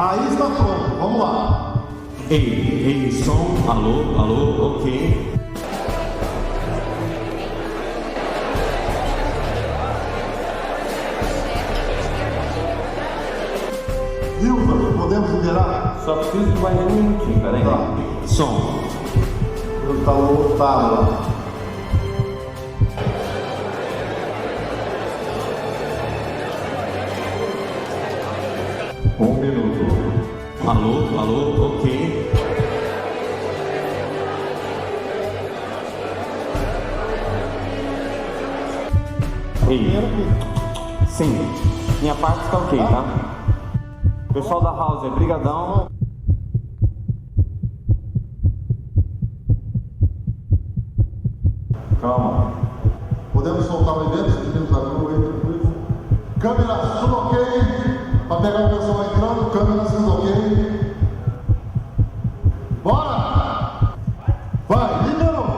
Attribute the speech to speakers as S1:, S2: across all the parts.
S1: Aí está pronto, vamos lá.
S2: Ei, som, alô, ok.
S1: Vilma, podemos liberar?
S2: Só preciso de mais um minutinho, peraí.
S1: Tá.
S2: Som.
S1: Eu tá lotado lá.
S2: Um minuto. Alô, ok. Ei, sim, minha parte está ok, tá? Pessoal da House, brigadão.
S1: Calma. Podemos soltar o evento? Se quisermos abrir o evento. Câmera, tudo ok? Para pegar o pessoal entrando, câmera, tudo ok? Bora! Vai, liberou!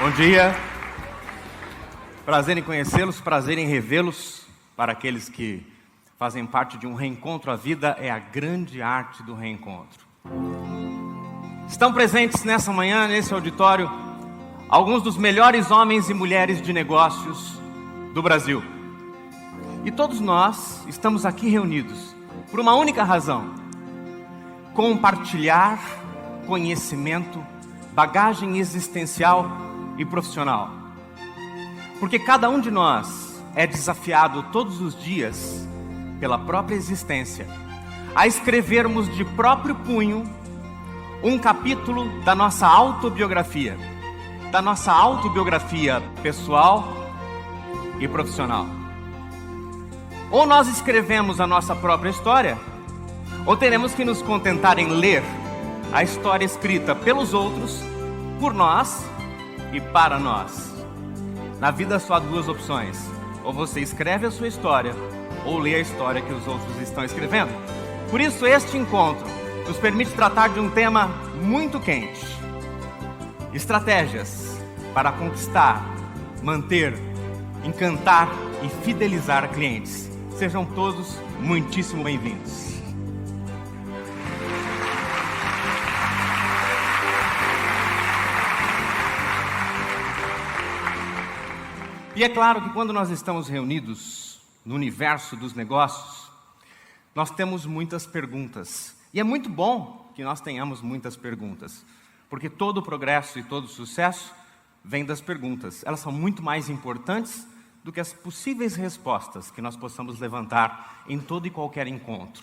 S3: Bom dia, prazer em conhecê-los, prazer em revê-los. Para aqueles que fazem parte de um reencontro, a vida é a grande arte do reencontro. Estão presentes nessa manhã, nesse auditório, alguns dos melhores homens e mulheres de negócios do Brasil. E todos nós estamos aqui reunidos por uma única razão: compartilhar conhecimento, bagagem existencial e profissional. Porque cada um de nós é desafiado todos os dias, pela própria existência, a escrevermos de próprio punho um capítulo da nossa autobiografia pessoal e profissional. Ou nós escrevemos a nossa própria história, ou teremos que nos contentar em ler a história escrita pelos outros, por nós e para nós. Na vida só há duas opções: ou você escreve a sua história, ou lê a história que os outros estão escrevendo. Por isso este encontro nos permite tratar de um tema muito quente: estratégias para conquistar, manter, encantar e fidelizar clientes. Sejam todos muitíssimo bem-vindos. E é claro que quando nós estamos reunidos no universo dos negócios, nós temos muitas perguntas. E é muito bom que nós tenhamos muitas perguntas, porque todo o progresso e todo o sucesso vem das perguntas. Elas são muito mais importantes do que as possíveis respostas que nós possamos levantar em todo e qualquer encontro.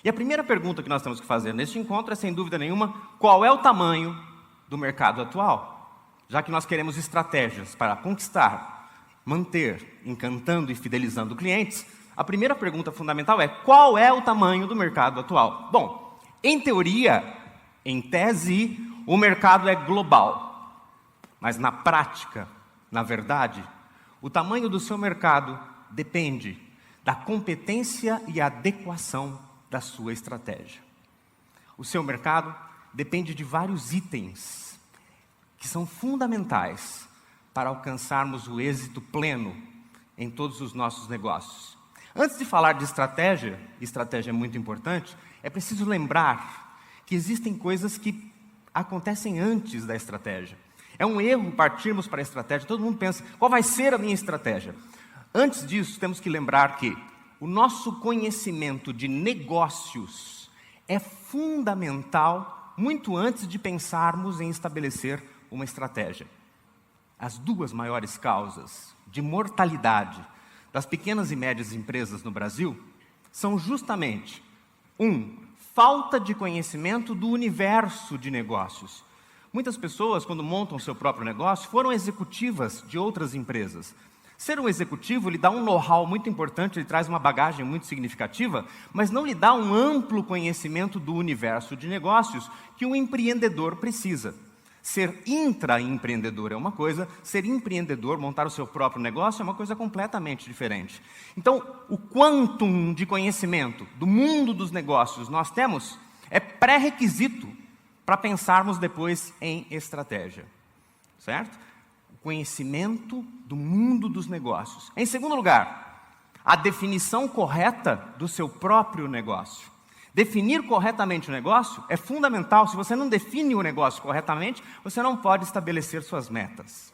S3: E a primeira pergunta que nós temos que fazer neste encontro é, sem dúvida nenhuma, qual é o tamanho do mercado atual? Já que nós queremos estratégias para conquistar, manter, encantando e fidelizando clientes, a primeira pergunta fundamental é: qual é o tamanho do mercado atual? Bom, em teoria, em tese, o mercado é global. Mas na prática, na verdade, o tamanho do seu mercado depende da competência e adequação da sua estratégia. O seu mercado depende de vários itens que são fundamentais para alcançarmos o êxito pleno em todos os nossos negócios. Antes de falar de estratégia é muito importante, é preciso lembrar que existem coisas que acontecem antes da estratégia. É um erro partirmos para a estratégia. Todo mundo pensa: qual vai ser a minha estratégia? Antes disso, temos que lembrar que o nosso conhecimento de negócios é fundamental muito antes de pensarmos em estabelecer uma estratégia. as duas maiores causas de mortalidade das pequenas e médias empresas no Brasil são justamente, falta de conhecimento do universo de negócios. Muitas pessoas, quando montam seu próprio negócio, foram executivas de outras empresas. Ser um executivo lhe dá um know-how muito importante, ele traz uma bagagem muito significativa, mas não lhe dá um amplo conhecimento do universo de negócios que um empreendedor precisa. Ser intraempreendedor é uma coisa, ser empreendedor, montar o seu próprio negócio é uma coisa completamente diferente. Então, o quantum de conhecimento do mundo dos negócios nós temos é pré-requisito para pensarmos depois em estratégia, certo? O conhecimento do mundo dos negócios. Em segundo lugar, a definição correta do seu próprio negócio. Definir corretamente o negócio é fundamental. Se você não define o negócio corretamente, você não pode estabelecer suas metas.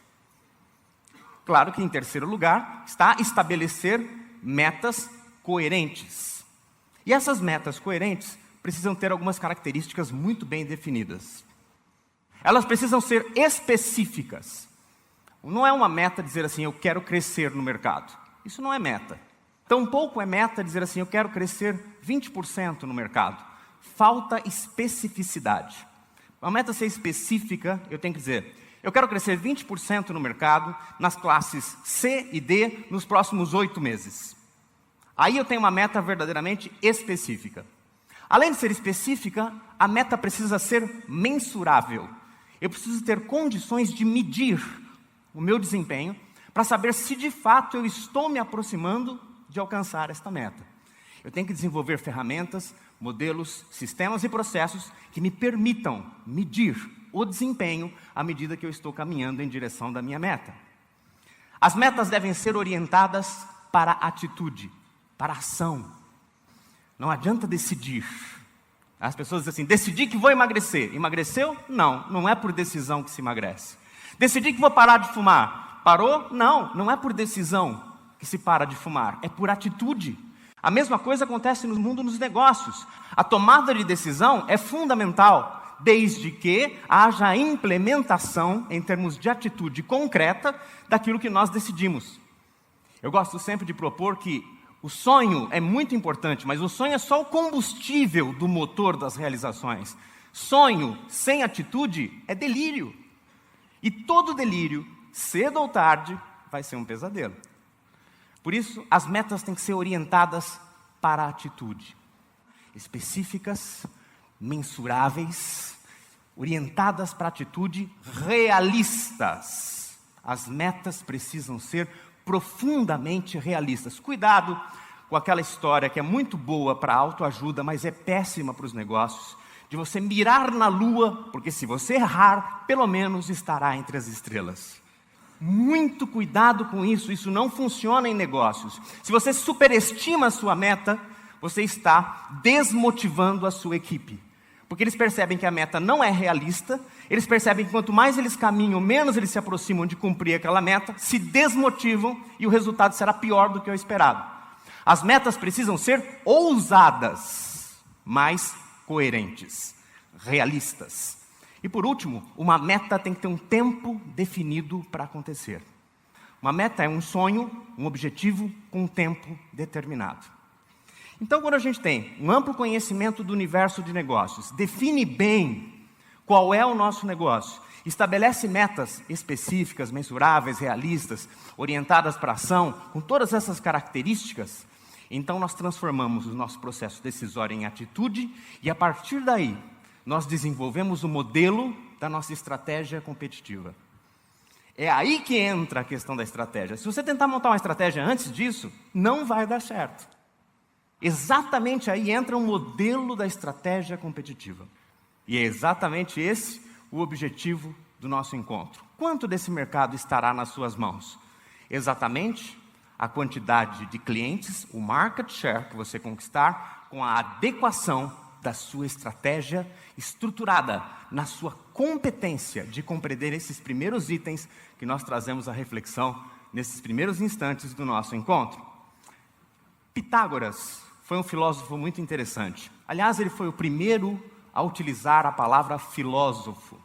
S3: Claro que, em terceiro lugar, está estabelecer metas coerentes. E essas metas coerentes precisam ter algumas características muito bem definidas. Elas precisam ser específicas. Não é uma meta dizer assim, eu quero crescer no mercado. Isso não é meta. Tampouco é meta dizer assim, eu quero crescer 20% no mercado. Falta especificidade. Uma meta ser específica, eu tenho que dizer, eu quero crescer 20% no mercado, nas classes C e D, nos próximos 8 meses. Aí eu tenho uma meta verdadeiramente específica. Além de ser específica, a meta precisa ser mensurável. Eu preciso ter condições de medir o meu desempenho para saber se de fato eu estou me aproximando de alcançar esta meta. Eu tenho que desenvolver ferramentas, modelos, sistemas e processos que me permitam medir o desempenho à medida que eu estou caminhando em direção da minha meta. As metas devem ser orientadas para a atitude, para a ação. Não adianta decidir. As pessoas dizem assim, decidi que vou emagrecer. Emagreceu? Não, não é por decisão que se emagrece. Decidi que vou parar de fumar. Parou? Não, não é por decisão que se para de fumar, é por atitude. A mesma coisa acontece no mundo dos negócios. A tomada de decisão é fundamental, desde que haja a implementação, em termos de atitude concreta, daquilo que nós decidimos. Eu gosto sempre de propor que o sonho é muito importante, mas o sonho é só o combustível do motor das realizações. Sonho sem atitude é delírio. E todo delírio, cedo ou tarde, vai ser um pesadelo. Por isso, as metas têm que ser orientadas para a atitude. Específicas, mensuráveis, orientadas para a atitude, realistas. As metas precisam ser profundamente realistas. Cuidado com aquela história que é muito boa para a autoajuda, mas é péssima para os negócios, de você mirar na lua, porque se você errar, pelo menos estará entre as estrelas. Muito cuidado com isso, isso não funciona em negócios. Se você superestima a sua meta, você está desmotivando a sua equipe. Porque eles percebem que a meta não é realista, eles percebem que quanto mais eles caminham, menos eles se aproximam de cumprir aquela meta, se desmotivam e o resultado será pior do que o esperado. As metas precisam ser ousadas, mas coerentes, realistas. E por último, uma meta tem que ter um tempo definido para acontecer. Uma meta é um sonho, um objetivo com um tempo determinado. Então, quando a gente tem um amplo conhecimento do universo de negócios, define bem qual é o nosso negócio, estabelece metas específicas, mensuráveis, realistas, orientadas para a ação, com todas essas características, então nós transformamos o nosso processo decisório em atitude e a partir daí nós desenvolvemos o modelo da nossa estratégia competitiva. É aí que entra a questão da estratégia. Se você tentar montar uma estratégia antes disso, não vai dar certo. Exatamente aí entra um modelo da estratégia competitiva. E é exatamente esse o objetivo do nosso encontro. Quanto desse mercado estará nas suas mãos? Exatamente a quantidade de clientes, o market share que você conquistar, com a adequação da sua estratégia estruturada na sua competência de compreender esses primeiros itens que nós trazemos à reflexão nesses primeiros instantes do nosso encontro. Pitágoras foi um filósofo muito interessante. Aliás, ele foi o primeiro a utilizar a palavra filósofo.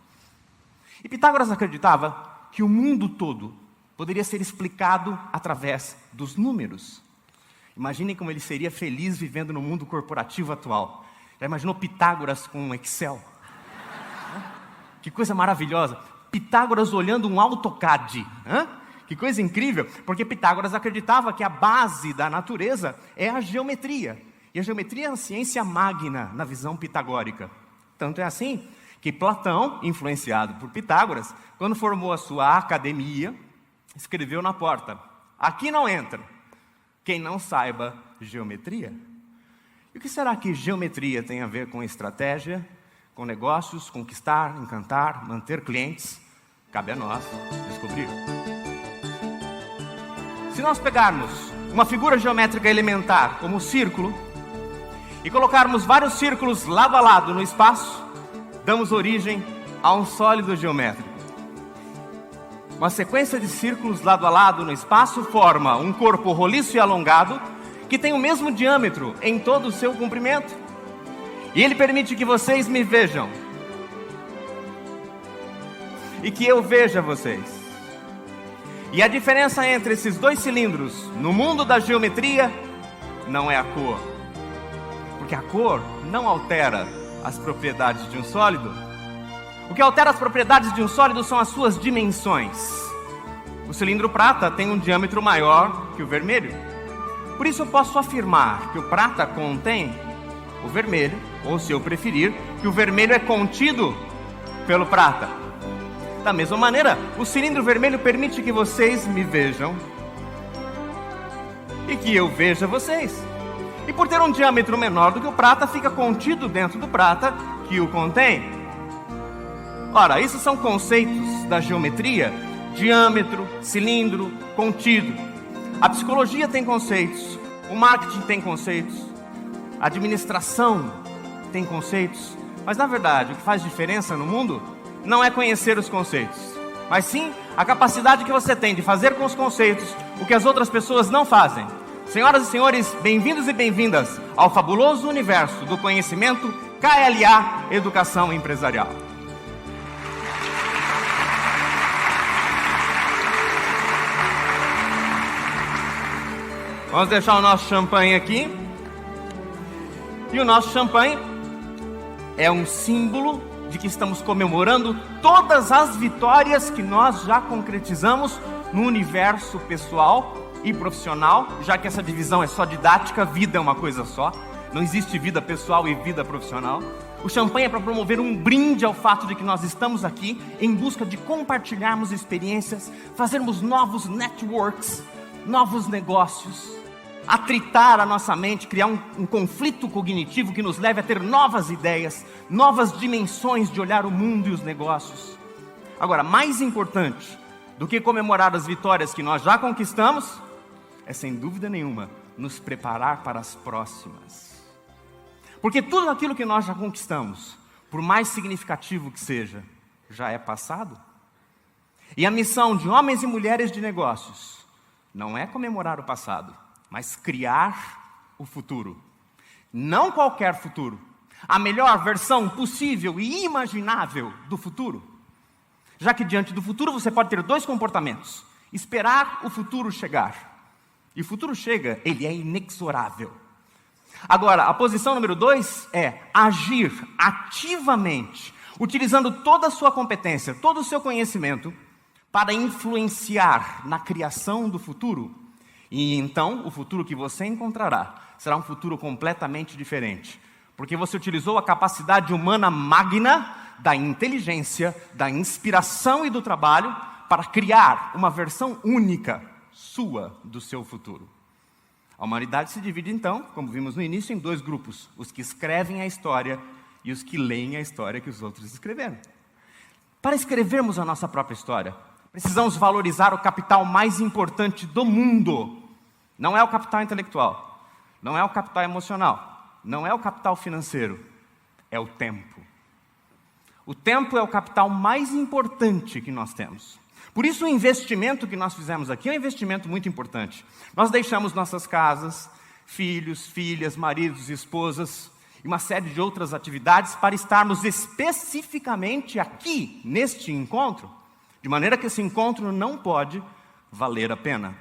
S3: E Pitágoras acreditava que o mundo todo poderia ser explicado através dos números. Imaginem como ele seria feliz vivendo no mundo corporativo atual. Já imaginou Pitágoras com um Excel? Que coisa maravilhosa. Pitágoras olhando um AutoCAD. Que coisa incrível, porque Pitágoras acreditava que a base da natureza é a geometria. E a geometria é uma ciência magna na visão pitagórica. Tanto é assim que Platão, influenciado por Pitágoras, quando formou a sua academia, escreveu na porta: aqui não entra quem não saiba geometria. E o que será que geometria tem a ver com estratégia, com negócios, conquistar, encantar, manter clientes? Cabe a nós descobrir. Se nós pegarmos uma figura geométrica elementar, como o círculo, e colocarmos vários círculos lado a lado no espaço, damos origem a um sólido geométrico. Uma sequência de círculos lado a lado no espaço forma um corpo roliço e alongado que tem o mesmo diâmetro em todo o seu comprimento. E ele permite que vocês me vejam e que eu veja vocês. E a diferença entre esses dois cilindros no mundo da geometria não é a cor, porque a cor não altera as propriedades de um sólido. O que altera as propriedades de um sólido são as suas dimensões. O cilindro prata tem um diâmetro maior que o vermelho. Por isso eu posso afirmar que o prata contém o vermelho, ou se eu preferir, que o vermelho é contido pelo prata. Da mesma maneira, o cilindro vermelho permite que vocês me vejam e que eu veja vocês. E por ter um diâmetro menor do que o prata, fica contido dentro do prata que o contém. Ora, isso são conceitos da geometria: diâmetro, cilindro, contido. A psicologia tem conceitos, o marketing tem conceitos, a administração tem conceitos. Mas na verdade, o que faz diferença no mundo não é conhecer os conceitos, mas sim a capacidade que você tem de fazer com os conceitos o que as outras pessoas não fazem. Senhoras e senhores, bem-vindos e bem-vindas ao fabuloso universo do conhecimento KLA Educação Empresarial. Vamos deixar o nosso champanhe aqui. E o nosso champanhe é um símbolo de que estamos comemorando todas as vitórias que nós já concretizamos no universo pessoal e profissional, já que essa divisão é só didática, vida é uma coisa só. Não existe vida pessoal e vida profissional. O champanhe é para promover um brinde ao fato de que nós estamos aqui em busca de compartilharmos experiências, fazermos novos networks, novos negócios, atritar a nossa mente, criar um conflito cognitivo que nos leve a ter novas ideias, novas dimensões de olhar o mundo e os negócios. Agora, mais importante do que comemorar as vitórias que nós já conquistamos, é sem dúvida nenhuma nos preparar para as próximas. Porque tudo aquilo que nós já conquistamos, por mais significativo que seja, já é passado. E a missão de homens e mulheres de negócios não é comemorar o passado, mas criar o futuro. Não qualquer futuro, a melhor versão possível e imaginável do futuro. Já que diante do futuro você pode ter dois comportamentos: esperar o futuro chegar. E o futuro chega, ele é inexorável. Agora, a posição número 2 é agir ativamente, utilizando toda a sua competência, todo o seu conhecimento, para influenciar na criação do futuro. E então, o futuro que você encontrará será um futuro completamente diferente. Porque você utilizou a capacidade humana magna da inteligência, da inspiração e do trabalho para criar uma versão única sua do seu futuro. A humanidade se divide então, como vimos no início, em dois grupos: os que escrevem a história e os que leem a história que os outros escreveram. Para escrevermos a nossa própria história, precisamos valorizar o capital mais importante do mundo. Não é o capital intelectual, não é o capital emocional, não é o capital financeiro, é o tempo. O tempo é o capital mais importante que nós temos. Por isso o investimento que nós fizemos aqui é um investimento muito importante. Nós deixamos nossas casas, filhos, filhas, maridos, esposas e uma série de outras atividades para estarmos especificamente aqui, neste encontro, De maneira que esse encontro não pode valer a pena.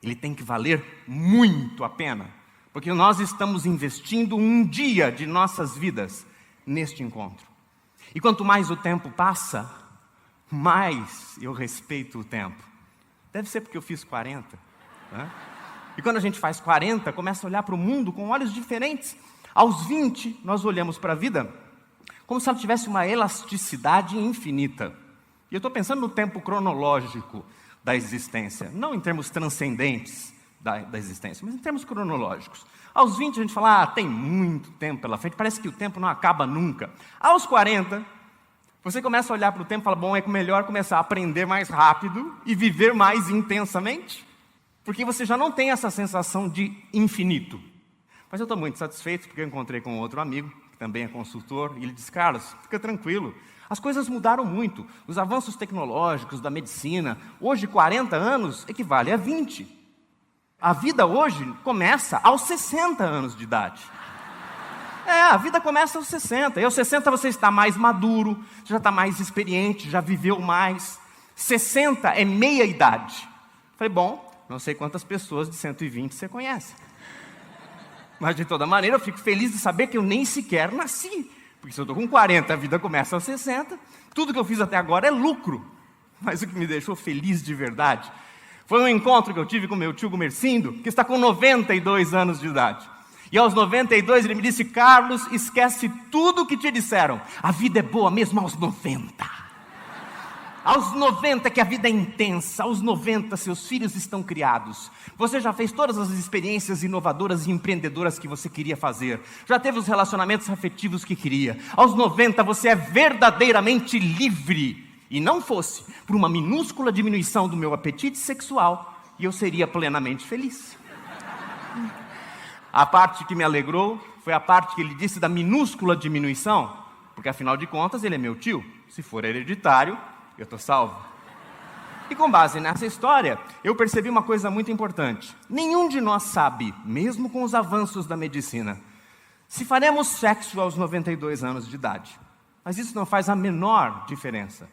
S3: Ele tem que valer muito a pena. Porque nós estamos investindo um dia de nossas vidas neste encontro. E quanto mais o tempo passa, mais eu respeito o tempo. Deve ser porque eu fiz 40. Né? E quando a gente faz 40, começa a olhar para o mundo com olhos diferentes. Aos 20, nós olhamos para a vida como se ela tivesse uma elasticidade infinita. E eu estou pensando no tempo cronológico da existência, não em termos transcendentes da existência, mas em termos cronológicos. Aos 20 a gente fala, tem muito tempo pela frente, parece que o tempo não acaba nunca. Aos 40, você começa a olhar para o tempo e fala, bom, é melhor começar a aprender mais rápido e viver mais intensamente, porque você já não tem essa sensação de infinito. Mas eu estou muito satisfeito, porque eu encontrei com outro amigo, que também é consultor, e ele disse, Carlos, fica tranquilo, as coisas mudaram muito, os avanços tecnológicos da medicina, hoje 40 anos equivale a 20. A vida hoje começa aos 60 anos de idade. A vida começa aos 60, e aos 60 você está mais maduro, já está mais experiente, já viveu mais. 60 é meia idade. Falei, bom, não sei quantas pessoas de 120 você conhece. Mas de toda maneira eu fico feliz de saber que eu nem sequer nasci. Porque se eu estou com 40, a vida começa aos 60, tudo que eu fiz até agora é lucro. Mas o que me deixou feliz de verdade foi um encontro que eu tive com meu tio Gumercindo, que está com 92 anos de idade. E aos 92 ele me disse, Carlos, esquece tudo o que te disseram. A vida é boa mesmo aos 90. Aos 90 que a vida é intensa, aos 90 seus filhos estão criados. Você já fez todas as experiências inovadoras e empreendedoras que você queria fazer. Já teve os relacionamentos afetivos que queria. Aos 90 você é verdadeiramente livre. E não fosse por uma minúscula diminuição do meu apetite sexual, e eu seria plenamente feliz. A parte que me alegrou foi a parte que ele disse da minúscula diminuição, porque afinal de contas ele é meu tio. Se for hereditário, eu estou salvo. E com base nessa história, eu percebi uma coisa muito importante. Nenhum de nós sabe, mesmo com os avanços da medicina, se faremos sexo aos 92 anos de idade. Mas isso não faz a menor diferença.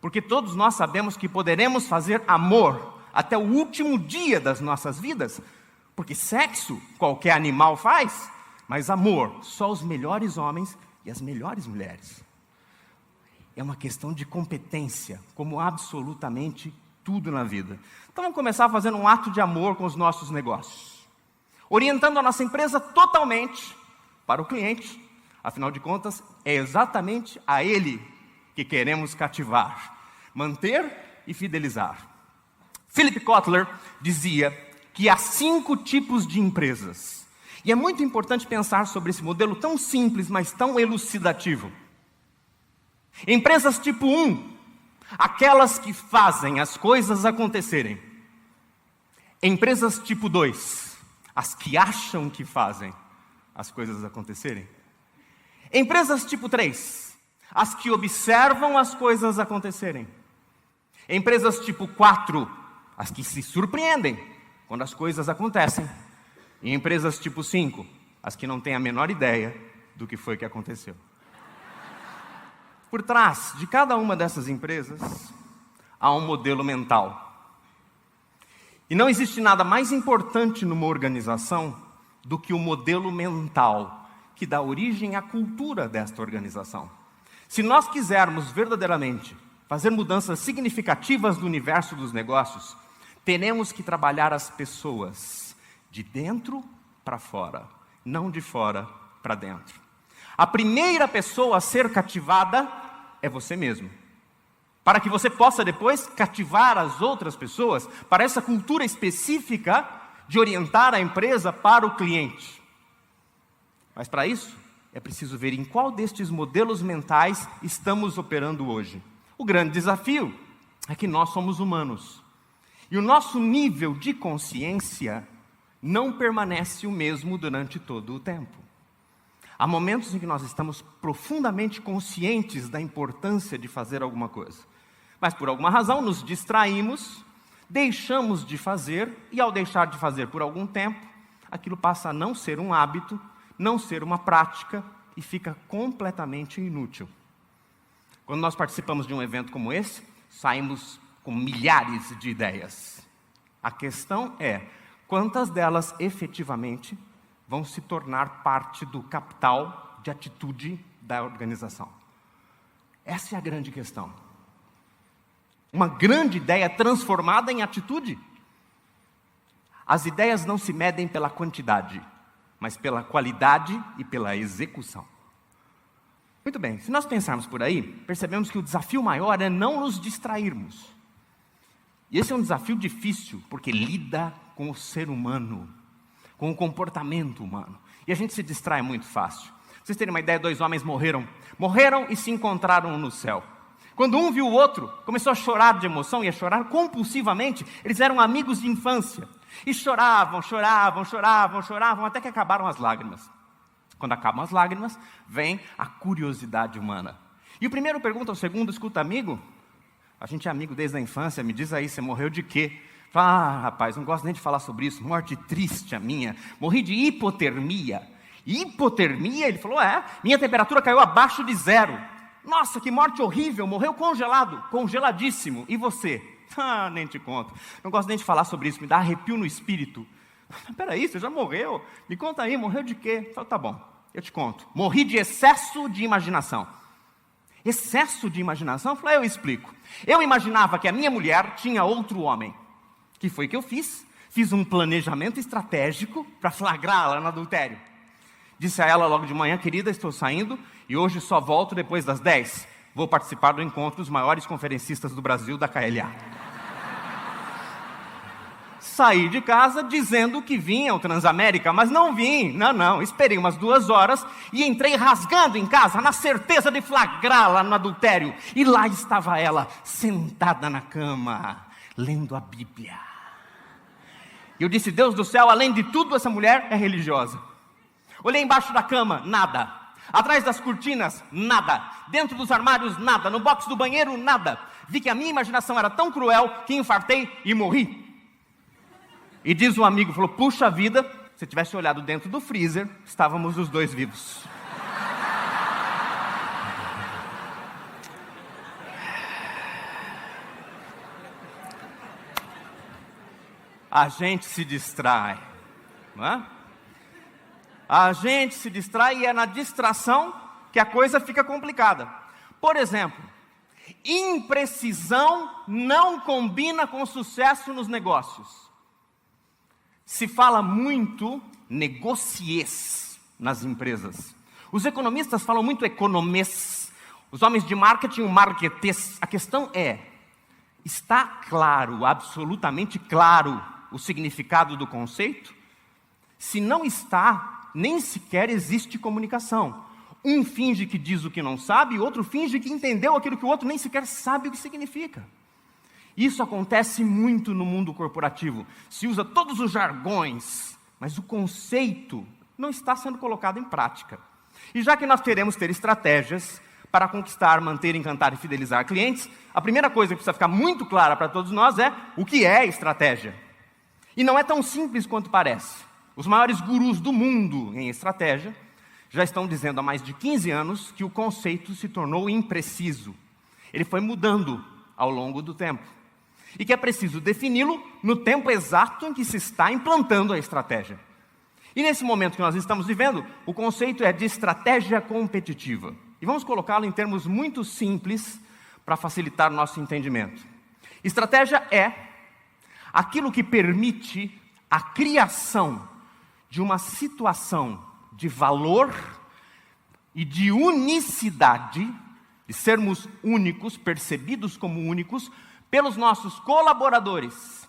S3: Porque todos nós sabemos que poderemos fazer amor até o último dia das nossas vidas. Porque sexo, qualquer animal faz, mas amor, só os melhores homens e as melhores mulheres. É uma questão de competência, como absolutamente tudo na vida. Então vamos começar fazendo um ato de amor com os nossos negócios. Orientando a nossa empresa totalmente para o cliente. Afinal de contas, é exatamente a ele que queremos cativar, manter e fidelizar. Philip Kotler dizia que há 5 tipos de empresas. E é muito importante pensar sobre esse modelo tão simples, mas tão elucidativo. Empresas tipo 1, aquelas que fazem as coisas acontecerem. Empresas tipo 2, as que acham que fazem as coisas acontecerem. Empresas tipo 3, as que observam as coisas acontecerem. Empresas tipo 4, as que se surpreendem quando as coisas acontecem. E empresas tipo 5, as que não têm a menor ideia do que foi que aconteceu. Por trás de cada uma dessas empresas, há um modelo mental. E não existe nada mais importante numa organização do que o modelo mental que dá origem à cultura desta organização. Se nós quisermos verdadeiramente fazer mudanças significativas no universo dos negócios, teremos que trabalhar as pessoas de dentro para fora, não de fora para dentro. A primeira pessoa a ser cativada é você mesmo. Para que você possa depois cativar as outras pessoas para essa cultura específica de orientar a empresa para o cliente. Mas para isso, é preciso ver em qual destes modelos mentais estamos operando hoje. O grande desafio é que nós somos humanos. E o nosso nível de consciência não permanece o mesmo durante todo o tempo. Há momentos em que nós estamos profundamente conscientes da importância de fazer alguma coisa. Mas por alguma razão nos distraímos, deixamos de fazer, e ao deixar de fazer por algum tempo, aquilo passa a não ser um hábito, não ser uma prática, e fica completamente inútil. Quando nós participamos de um evento como esse, saímos com milhares de ideias. A questão é, quantas delas efetivamente vão se tornar parte do capital de atitude da organização? Essa é a grande questão. Uma grande ideia transformada em atitude. As ideias não se medem pela quantidade, mas pela qualidade e pela execução. Muito bem, se nós pensarmos por aí, percebemos que o desafio maior é não nos distrairmos. E esse é um desafio difícil, porque lida com o ser humano, com o comportamento humano. E a gente se distrai muito fácil. Pra vocês terem uma ideia, 2 homens morreram e se encontraram no céu. Quando um viu o outro, começou a chorar de emoção e a chorar compulsivamente. Eles eram amigos de infância. E choravam, até que acabaram as lágrimas. Quando acabam as lágrimas, vem a curiosidade humana. E o primeiro pergunta ao segundo, escuta, amigo, a gente é amigo desde a infância, me diz aí, você morreu de quê? Fala, rapaz, não gosto nem de falar sobre isso, morte triste a minha, morri de hipotermia. Hipotermia? Ele falou, minha temperatura caiu abaixo de 0. Nossa, que morte horrível, morreu congelado, congeladíssimo. E você? Nem te conto. Não gosto nem de falar sobre isso, me dá arrepio no espírito. Peraí, você já morreu? Me conta aí, morreu de quê? Falo, tá bom, eu te conto. Morri de excesso de imaginação. Excesso de imaginação? Eu explico. Eu imaginava que a minha mulher tinha outro homem. Que foi que eu fiz? Fiz um planejamento estratégico para flagrá-la no adultério. Disse a ela logo de manhã, querida, estou saindo e hoje só volto depois das 10. Vou participar do encontro dos maiores conferencistas do Brasil, da KLA. Saí de casa dizendo que vinha ao Transamérica, mas não vim. Não. Esperei umas 2 horas e entrei rasgando em casa, na certeza de flagrá-la no adultério. E lá estava ela, sentada na cama, lendo a Bíblia. E eu disse, Deus do céu, além de tudo, essa mulher é religiosa. Olhei embaixo da cama, nada. Atrás das cortinas, nada. Dentro dos armários, nada. No box do banheiro, nada. Vi que a minha imaginação era tão cruel que infartei e morri. E diz um amigo, falou, puxa vida, se tivesse olhado dentro do freezer, estávamos os 2 vivos. A gente se distrai, não é? A gente se distrai e é na distração que a coisa fica complicada. Por exemplo, imprecisão não combina com sucesso nos negócios. Se fala muito negociês nas empresas. Os economistas falam muito economês. Os homens de marketing, o marketês. A questão é, está claro, absolutamente claro, o significado do conceito? Se não está, nem sequer existe comunicação. Um finge que diz o que não sabe, e outro finge que entendeu aquilo que o outro nem sequer sabe o que significa. Isso acontece muito no mundo corporativo. Se usa todos os jargões, mas o conceito não está sendo colocado em prática. E já que nós queremos ter estratégias para conquistar, manter, encantar e fidelizar clientes, a primeira coisa que precisa ficar muito clara para todos nós é o que é estratégia. E não é tão simples quanto parece. Os maiores gurus do mundo em estratégia já estão dizendo há mais de 15 anos que o conceito se tornou impreciso. Ele foi mudando ao longo do tempo. E que é preciso defini-lo no tempo exato em que se está implantando a estratégia. E nesse momento que nós estamos vivendo, o conceito é de estratégia competitiva. E vamos colocá-lo em termos muito simples para facilitar o nosso entendimento. Estratégia é aquilo que permite a criação de uma situação de valor e de unicidade, de sermos únicos, percebidos como únicos, pelos nossos colaboradores,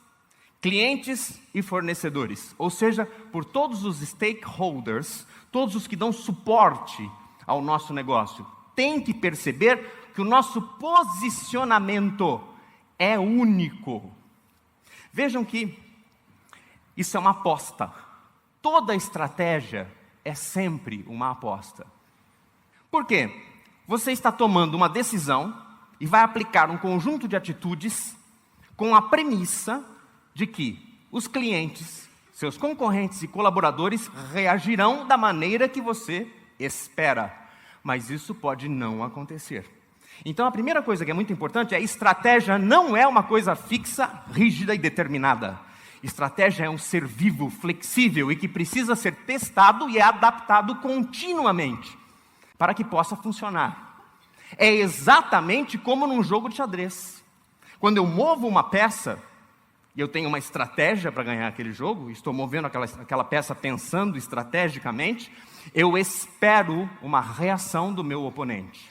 S3: clientes e fornecedores. Ou seja, por todos os stakeholders, todos os que dão suporte ao nosso negócio. Tem que perceber que o nosso posicionamento é único. Vejam que isso é uma aposta. Toda estratégia é sempre uma aposta. Por quê? Você está tomando uma decisão e vai aplicar um conjunto de atitudes com a premissa de que os clientes, seus concorrentes e colaboradores reagirão da maneira que você espera. Mas isso pode não acontecer. Então a primeira coisa que é muito importante é: estratégia não é uma coisa fixa, rígida e determinada. Estratégia é um ser vivo, flexível e que precisa ser testado e adaptado continuamente para que possa funcionar. É exatamente como num jogo de xadrez. Quando eu movo uma peça e eu tenho uma estratégia para ganhar aquele jogo, estou movendo aquela peça pensando estrategicamente, eu espero uma reação do meu oponente.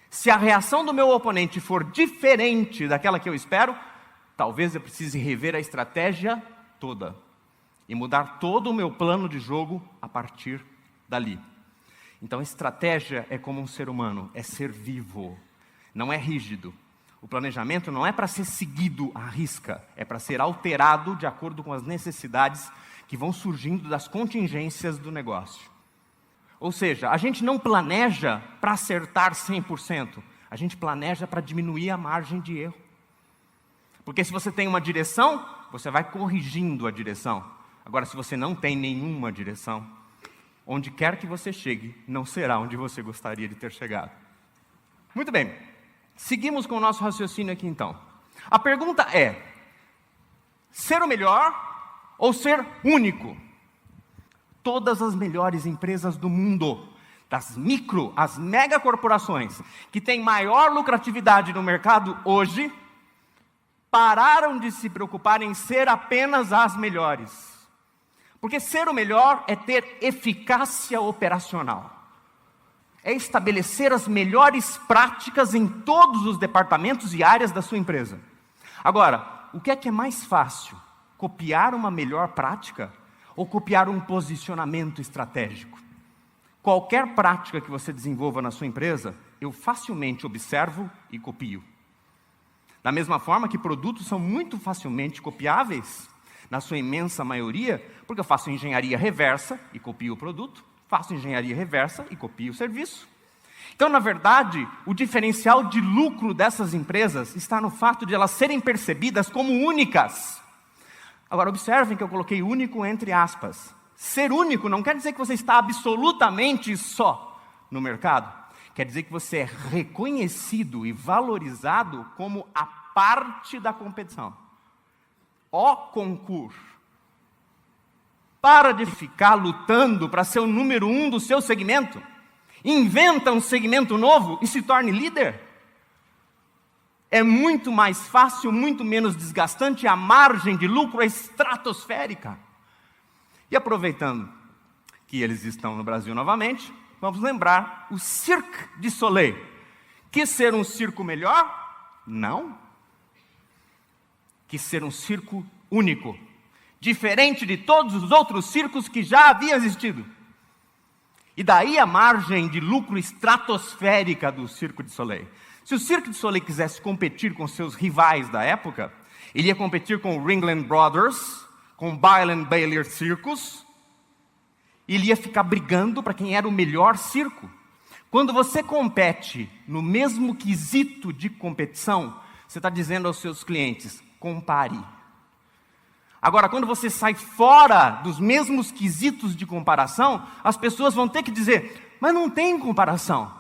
S3: Se a reação do meu oponente for diferente daquela que eu espero, talvez eu precise rever a estratégia toda e mudar todo o meu plano de jogo a partir dali. Então, estratégia é como um ser humano, é ser vivo, não é rígido. O planejamento não é para ser seguido à risca, é para ser alterado de acordo com as necessidades que vão surgindo das contingências do negócio. Ou seja, a gente não planeja para acertar 100%, a gente planeja para diminuir a margem de erro. Porque se você tem uma direção, você vai corrigindo a direção. Agora, se você não tem nenhuma direção, onde quer que você chegue, não será onde você gostaria de ter chegado. Muito bem, seguimos com o nosso raciocínio aqui então. A pergunta é: ser o melhor ou ser único? Todas as melhores empresas do mundo, das micro às megacorporações, que têm maior lucratividade no mercado hoje, pararam de se preocupar em ser apenas as melhores. Porque ser o melhor é ter eficácia operacional. É estabelecer as melhores práticas em todos os departamentos e áreas da sua empresa. Agora, o que é mais fácil? Copiar uma melhor prática ou copiar um posicionamento estratégico? Qualquer prática que você desenvolva na sua empresa, eu facilmente observo e copio. Da mesma forma que produtos são muito facilmente copiáveis, na sua imensa maioria, porque eu faço engenharia reversa e copio o produto, faço engenharia reversa e copio o serviço. Então, na verdade, o diferencial de lucro dessas empresas está no fato de elas serem percebidas como únicas. Agora, observem que eu coloquei único entre aspas. Ser único não quer dizer que você está absolutamente só no mercado. Quer dizer que você é reconhecido e valorizado como a parte da competição. Ó concurso. Para de ficar lutando para ser o número 1 do seu segmento. Inventa um segmento novo e se torne líder. É muito mais fácil, muito menos desgastante, a margem de lucro é estratosférica. E aproveitando que eles estão no Brasil novamente, vamos lembrar o Cirque du Soleil. Quis ser um circo melhor? Não. Quis ser um circo único, diferente de todos os outros circos que já haviam existido. E daí a margem de lucro estratosférica do Cirque du Soleil. Se o Cirque du Soleil quisesse competir com seus rivais da época, ele ia competir com o Ringling Brothers, com o Byron Baylor Circus, e ele ia ficar brigando para quem era o melhor circo. Quando você compete no mesmo quesito de competição, você está dizendo aos seus clientes: compare. Agora, quando você sai fora dos mesmos quesitos de comparação, as pessoas vão ter que dizer: mas não tem comparação.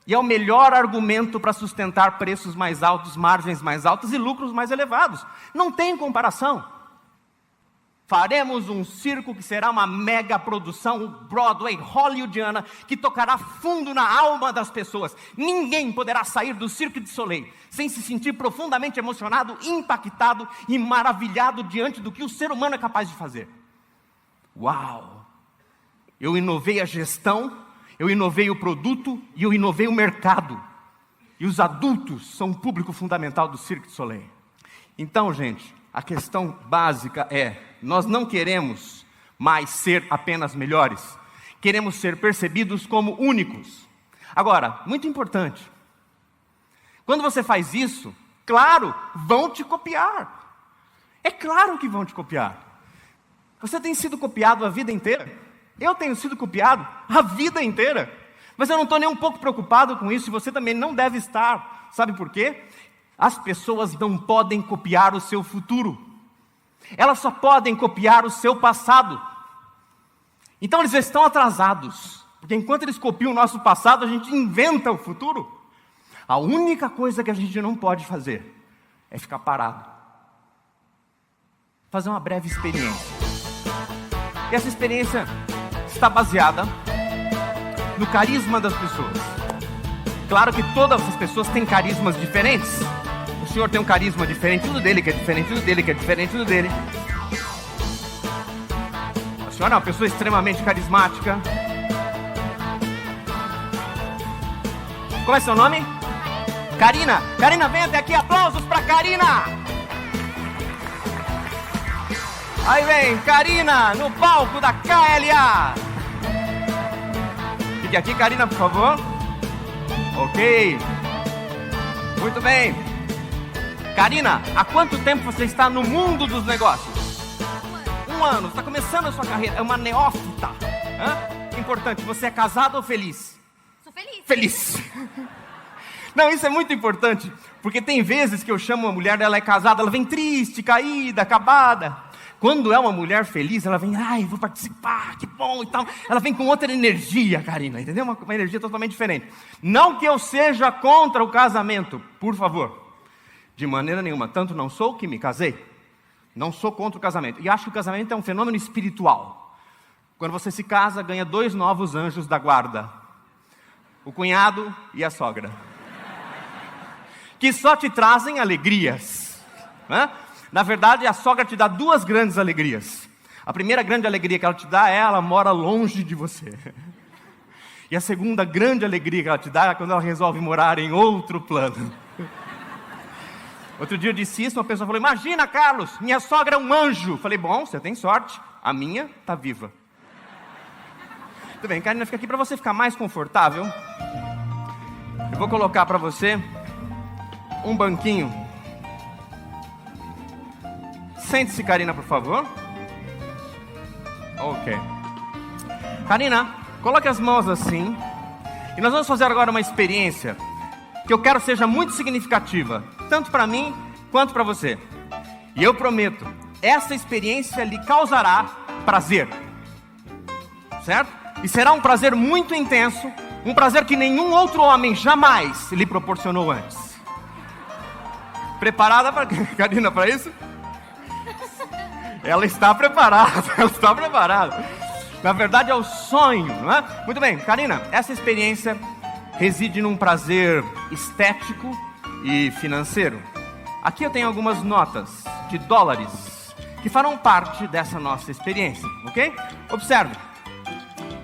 S3: E é o melhor argumento para sustentar preços mais altos, margens mais altas e lucros mais elevados. Não tem comparação. Faremos um circo que será uma mega produção Broadway hollywoodiana que tocará fundo na alma das pessoas. Ninguém poderá sair do Cirque du Soleil sem se sentir profundamente emocionado, impactado e maravilhado diante do que o ser humano é capaz de fazer. Uau! Eu inovei a gestão, eu inovei o produto e eu inovei o mercado. E os adultos são o público fundamental do Cirque du Soleil. Então, gente, a questão básica é: nós não queremos mais ser apenas melhores. Queremos ser percebidos como únicos. Agora, muito importante, quando você faz isso, claro, vão te copiar. É claro que vão te copiar. Você tem sido copiado a vida inteira. Eu tenho sido copiado a vida inteira. Mas eu não estou nem um pouco preocupado com isso, e você também não deve estar. Sabe por quê? As pessoas não podem copiar o seu futuro. Elas só podem copiar o seu passado. Então eles estão atrasados. Porque enquanto eles copiam o nosso passado, a gente inventa o futuro. A única coisa que a gente não pode fazer é ficar parado. Fazer uma breve experiência. E essa experiência está baseada no carisma das pessoas. Claro que todas as pessoas têm carismas diferentes. O senhor tem um carisma diferente, tudo dele que é diferente, tudo dele que é diferente, tudo dele. A senhora é uma pessoa extremamente carismática. Como é seu nome? Karina. Karina, vem até aqui, aplausos para Karina. Aí vem Karina no palco da KLA. Fique aqui, Karina, por favor. Ok. Muito bem. Karina, há quanto tempo você está no mundo dos negócios? 1 ano. Você está começando a sua carreira. É uma neófita. Importante, você é casada ou feliz?
S4: Sou feliz.
S3: Feliz. Não, isso é muito importante, porque tem vezes que eu chamo uma mulher, ela é casada, ela vem triste, caída, acabada. Quando é uma mulher feliz, ela vem, ai, vou participar, que bom e tal. Ela vem com outra energia, Karina, entendeu? Uma energia totalmente diferente. Não que eu seja contra o casamento, por favor. De maneira nenhuma, tanto não sou que me casei. Não sou contra o casamento. E acho que o casamento é um fenômeno espiritual. Quando você se casa, ganha 2 novos anjos da guarda. O cunhado e a sogra. Que só te trazem alegrias. Na verdade, a sogra te dá 2 grandes alegrias. A primeira grande alegria que ela te dá é ela mora longe de você. E a segunda grande alegria que ela te dá é quando ela resolve morar em outro plano. Outro dia eu disse isso, uma pessoa falou, imagina, Carlos, minha sogra é um anjo. Eu falei, bom, você tem sorte, a minha está viva. Tudo bem, Karina, fica aqui para você ficar mais confortável. Eu vou colocar para você um banquinho. Sente-se, Karina, por favor. Ok. Karina, coloque as mãos assim. E nós vamos fazer agora uma experiência que eu quero seja muito significativa, tanto para mim quanto para você. E eu prometo, essa experiência lhe causará prazer. Certo? E será um prazer muito intenso, um prazer que nenhum outro homem jamais lhe proporcionou antes. Preparada, Karina, para isso? Ela está preparada, ela está preparada. Na verdade é o sonho, não é? Muito bem, Karina, essa experiência reside num prazer estético e financeiro. Aqui eu tenho algumas notas de dólares que farão parte dessa nossa experiência, ok? Observe,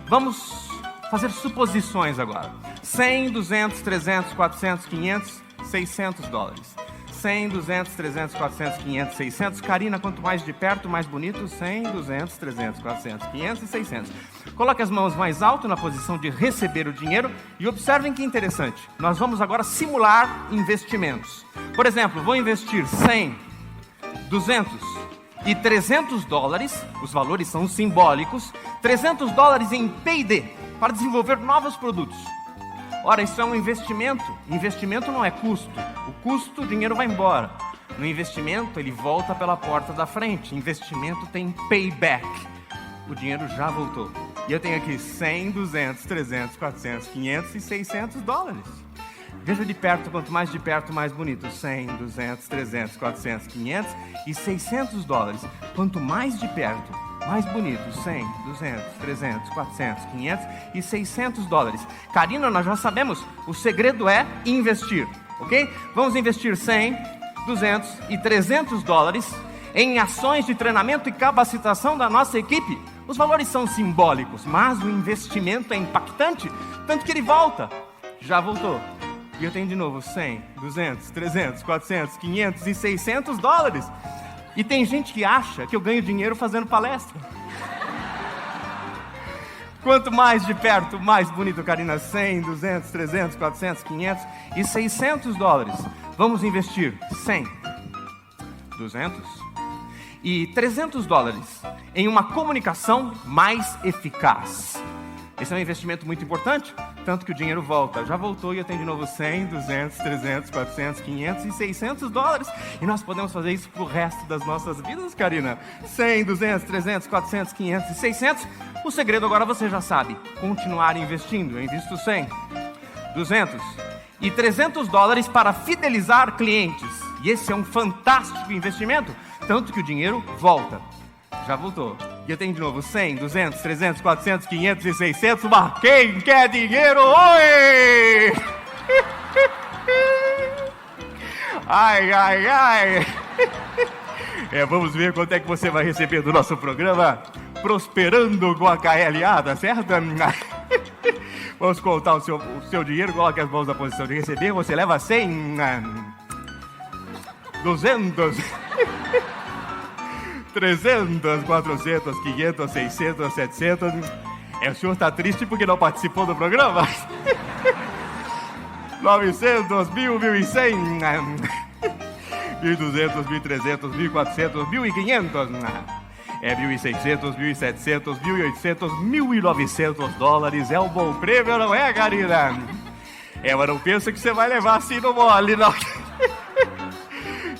S3: vamos fazer suposições agora. 100, 200, 300, 400, 500, 600 dólares. 100, 200, 300, 400, 500, 600. Karina, quanto mais de perto, mais bonito. 100, 200, 300, 400, 500 e 600. Coloque as mãos mais alto na posição de receber o dinheiro e observem que interessante. Nós vamos agora simular investimentos. Por exemplo, vou investir 100, 200 e 300 dólares. Os valores são simbólicos. 300 dólares em P&D para desenvolver novos produtos. Ora, isso é um investimento. Investimento não é custo. O custo, o dinheiro vai embora. No investimento, ele volta pela porta da frente. Investimento tem payback. O dinheiro já voltou. E eu tenho aqui 100, 200, 300, 400, 500 e 600 dólares. Veja de perto, quanto mais de perto, mais bonito. 100, 200, 300, 400, 500 e 600 dólares. Quanto mais de perto, mais bonito, 100, 200, 300, 400, 500 e 600 dólares. Karina, nós já sabemos, o segredo é investir, ok? Vamos investir 100, 200 e 300 dólares em ações de treinamento e capacitação da nossa equipe. Os valores são simbólicos, mas o investimento é impactante, tanto que ele volta. Já voltou. E eu tenho de novo 100, 200, 300, 400, 500 e 600 dólares. E tem gente que acha que eu ganho dinheiro fazendo palestra. Quanto mais de perto, mais bonito, Karina. 100, 200, 300, 400, 500 e 600 dólares. Vamos investir 100, 200 e 300 dólares em uma comunicação mais eficaz. Esse é um investimento muito importante, tanto que o dinheiro volta. Já voltou e eu tenho de novo 100, 200, 300, 400, 500 e 600 dólares. E nós podemos fazer isso pro resto das nossas vidas, Karina. 100, 200, 300, 400, 500 e 600. O segredo agora você já sabe. Continuar investindo. Eu invisto 100, 200 e $300 para fidelizar clientes. E esse é um fantástico investimento, tanto que o dinheiro volta. Já voltou. E eu tenho de novo 100, 200, 300, 400, 500 e 600. Mas quem quer dinheiro? Oi! Ai, ai, ai. Vamos ver quanto é que você vai receber do nosso programa Prosperando com a KLA, tá certo? Vamos contar o seu dinheiro, coloque as mãos na posição de receber, você leva 100, 200, 300, 400, 500, 600, 700. O senhor está triste porque não participou do programa? 900, 1000, 1100, 1200, 1300, 1400, 1500, 1600, 1700, 1800, $1.900. É um bom prêmio, não é, Karina? Mas não pensa que você vai levar assim no mole, não.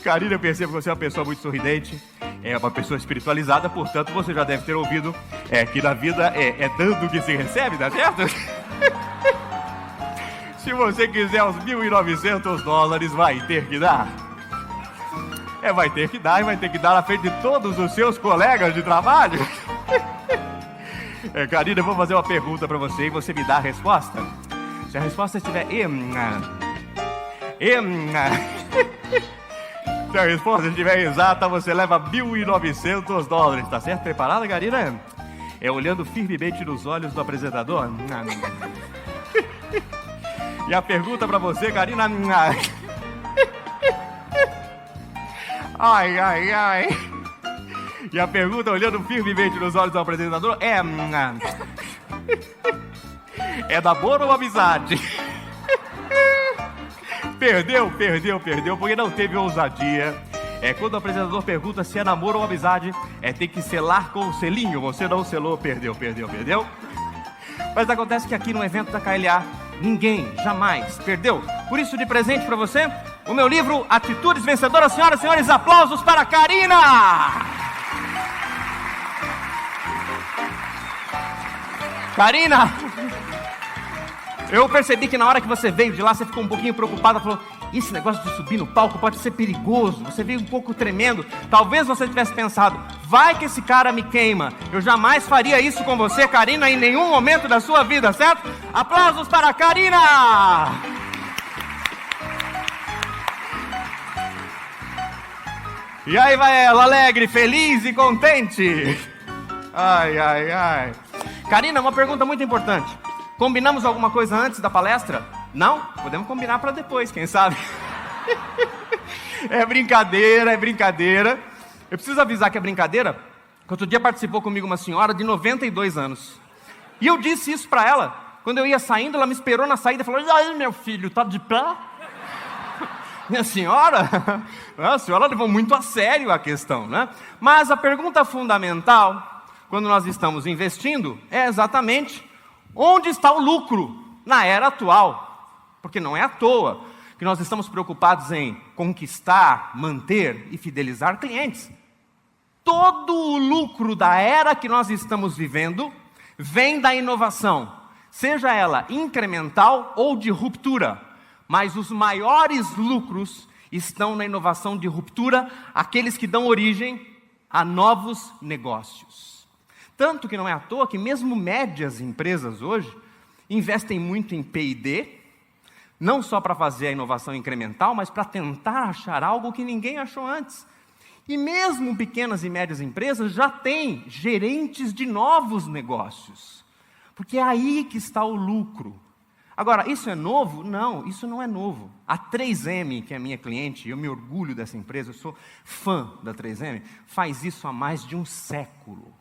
S3: Karina, eu percebo que você é uma pessoa muito sorridente, é uma pessoa espiritualizada, portanto você já deve ter ouvido que na vida é dando que se recebe, tá certo? Se você quiser os $1.900, vai ter que dar. Vai ter que dar, e vai ter que dar na frente de todos os seus colegas de trabalho. Karina, eu vou fazer uma pergunta para você e você me dá a resposta. Se a resposta estiver se a resposta estiver exata, você leva $1.900, tá certo? Preparada, Karina? Olhando firmemente nos olhos do apresentador. E a pergunta para você, Karina... Ai, ai, ai. E a pergunta, olhando firmemente nos olhos do apresentador, é namoro ou amizade? Perdeu, porque não teve ousadia. Quando o apresentador pergunta se é namoro ou amizade, tem que selar com o selinho. Você não selou, perdeu. Mas acontece que aqui no evento da KLA, ninguém jamais perdeu. Por isso, de presente para você, o meu livro Atitudes Vencedoras. Senhoras e senhores, aplausos para a Karina! Karina, eu percebi que na hora que você veio de lá, você ficou um pouquinho preocupada, falou, esse negócio de subir no palco pode ser perigoso. Você veio um pouco tremendo. Talvez você tivesse pensado, vai que esse cara me queima. Eu jamais faria isso com você, Karina, em nenhum momento da sua vida, certo? Aplausos para a Karina! E aí vai ela, alegre, feliz e contente. Ai, ai, ai. Karina, uma pergunta muito importante. Combinamos alguma coisa antes da palestra? Não? Podemos combinar para depois, quem sabe? É brincadeira. Eu preciso avisar que é brincadeira, que outro dia participou comigo uma senhora de 92 anos. E eu disse isso para ela. Quando eu ia saindo, ela me esperou na saída e falou, e aí, meu filho, tá de pé? Minha senhora, a senhora levou muito a sério a questão, né? Mas a pergunta fundamental, quando nós estamos investindo, é exatamente onde está o lucro na era atual. Porque não é à toa que nós estamos preocupados em conquistar, manter e fidelizar clientes. Todo o lucro da era que nós estamos vivendo vem da inovação, seja ela incremental ou de ruptura. Mas os maiores lucros estão na inovação de ruptura, aqueles que dão origem a novos negócios. Tanto que não é à toa que mesmo médias empresas hoje investem muito em P&D, não só para fazer a inovação incremental, mas para tentar achar algo que ninguém achou antes. E mesmo pequenas e médias empresas já têm gerentes de novos negócios, porque é aí que está o lucro. Agora, isso é novo? Não, isso não é novo. A 3M, que é minha cliente, eu me orgulho dessa empresa, eu sou fã da 3M, faz isso há mais de um século.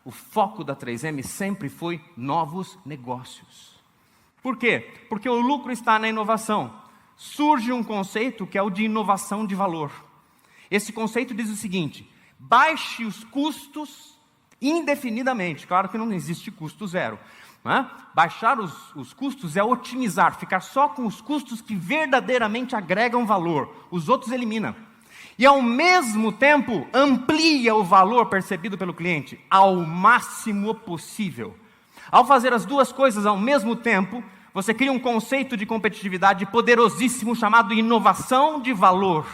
S3: O foco da 3M sempre foi novos negócios. Por quê? Porque o lucro está na inovação. Surge um conceito que é o de inovação de valor. Esse conceito diz o seguinte, baixe os custos indefinidamente. Claro que não existe custo zero. Baixar os custos é otimizar, ficar só com os custos que verdadeiramente agregam valor. Os outros elimina. E ao mesmo tempo amplia o valor percebido pelo cliente ao máximo possível. Ao fazer as duas coisas ao mesmo tempo, você cria um conceito de competitividade poderosíssimo chamado inovação de valor.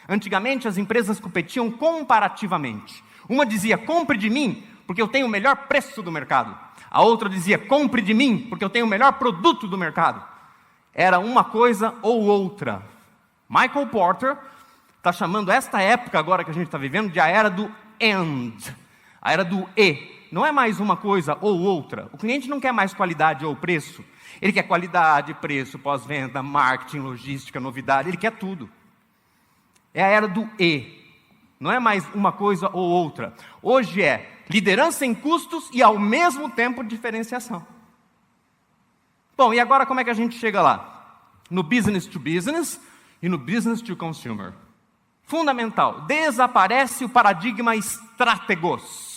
S3: Antigamente, as empresas competiam comparativamente. Uma dizia, compre de mim, porque eu tenho o melhor preço do mercado. A outra dizia, compre de mim, porque eu tenho o melhor produto do mercado. Era uma coisa ou outra. Michael Porter está chamando esta época agora que a gente está vivendo de a era do and, a era do e. Não é mais uma coisa ou outra. O cliente não quer mais qualidade ou preço. Ele quer qualidade, preço, pós-venda, marketing, logística, novidade. Ele quer tudo. É a era do e. Não é mais uma coisa ou outra. Hoje é liderança em custos e ao mesmo tempo diferenciação. Bom, e agora como é que a gente chega lá? No business to business e no business to consumer. Fundamental, desaparece o paradigma estrátegos.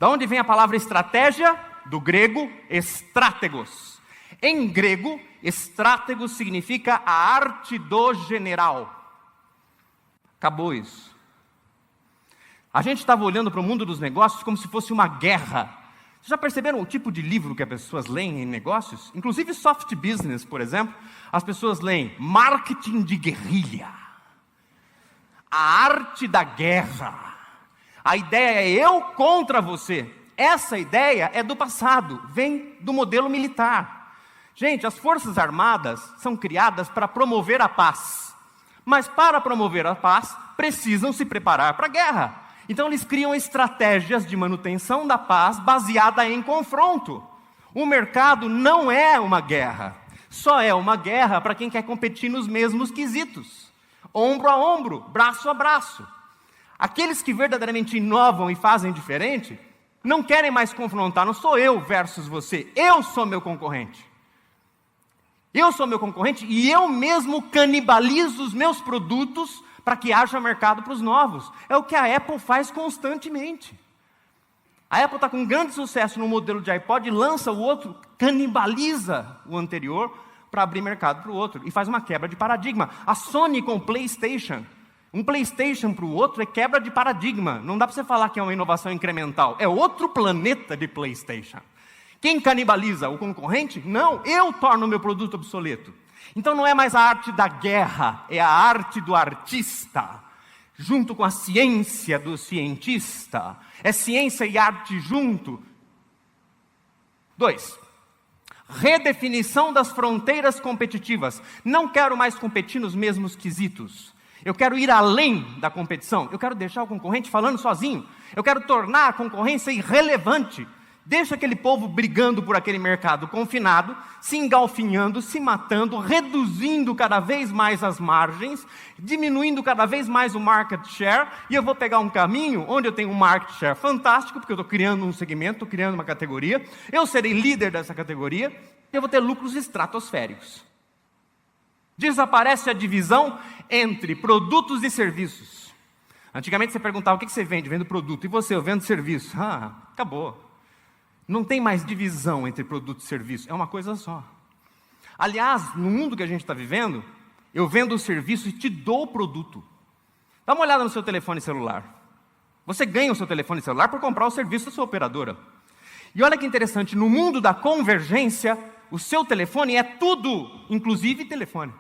S3: Da onde vem a palavra estratégia? Do grego, estrátegos. Em grego, estrátegos significa a arte do general. Acabou isso. A gente estava olhando para o mundo dos negócios como se fosse uma guerra. Vocês já perceberam o tipo de livro que as pessoas leem em negócios? Inclusive soft business, por exemplo, as pessoas leem marketing de guerrilha. A arte da guerra. A ideia é eu contra você. Essa ideia é do passado, vem do modelo militar. Gente, as Forças Armadas são criadas para promover a paz. Mas para promover a paz, precisam se preparar para a guerra. Então eles criam estratégias de manutenção da paz baseada em confronto. O mercado não é uma guerra. Só é uma guerra para quem quer competir nos mesmos quesitos. Ombro a ombro, braço a braço. Aqueles que verdadeiramente inovam e fazem diferente, não querem mais confrontar, não sou eu versus você, eu sou meu concorrente. Eu sou meu concorrente e eu mesmo canibalizo os meus produtos para que haja mercado para os novos. É o que a Apple faz constantemente. A Apple está com grande sucesso no modelo de iPod, lança o outro, canibaliza o anterior para abrir mercado para o outro e faz uma quebra de paradigma. A Sony com o PlayStation, um PlayStation para o outro é quebra de paradigma. Não dá para você falar que é uma inovação incremental, é outro planeta de PlayStation. Quem canibaliza? O concorrente? Não, eu torno o meu produto obsoleto. Então não é mais a arte da guerra, é a arte do artista, junto com a ciência do cientista. É ciência e arte junto. 2. Redefinição das fronteiras competitivas. Não quero mais competir nos mesmos quesitos. Eu quero ir além da competição. Eu quero deixar o concorrente falando sozinho. Eu quero tornar a concorrência irrelevante. Deixa aquele povo brigando por aquele mercado confinado, se engalfinhando, se matando, reduzindo cada vez mais as margens, diminuindo cada vez mais o market share, e eu vou pegar um caminho onde eu tenho um market share fantástico, porque eu estou criando um segmento, estou criando uma categoria, eu serei líder dessa categoria, e eu vou ter lucros estratosféricos. Desaparece a divisão entre produtos e serviços. Antigamente você perguntava, o que você vende? Vendo produto. E você? Eu vendo serviço. Acabou. Não tem mais divisão entre produto e serviço, é uma coisa só. Aliás, no mundo que a gente está vivendo, eu vendo o serviço e te dou o produto. Dá uma olhada no seu telefone celular. Você ganha o seu telefone celular por comprar o serviço da sua operadora. E olha que interessante, no mundo da convergência, o seu telefone é tudo, inclusive telefone.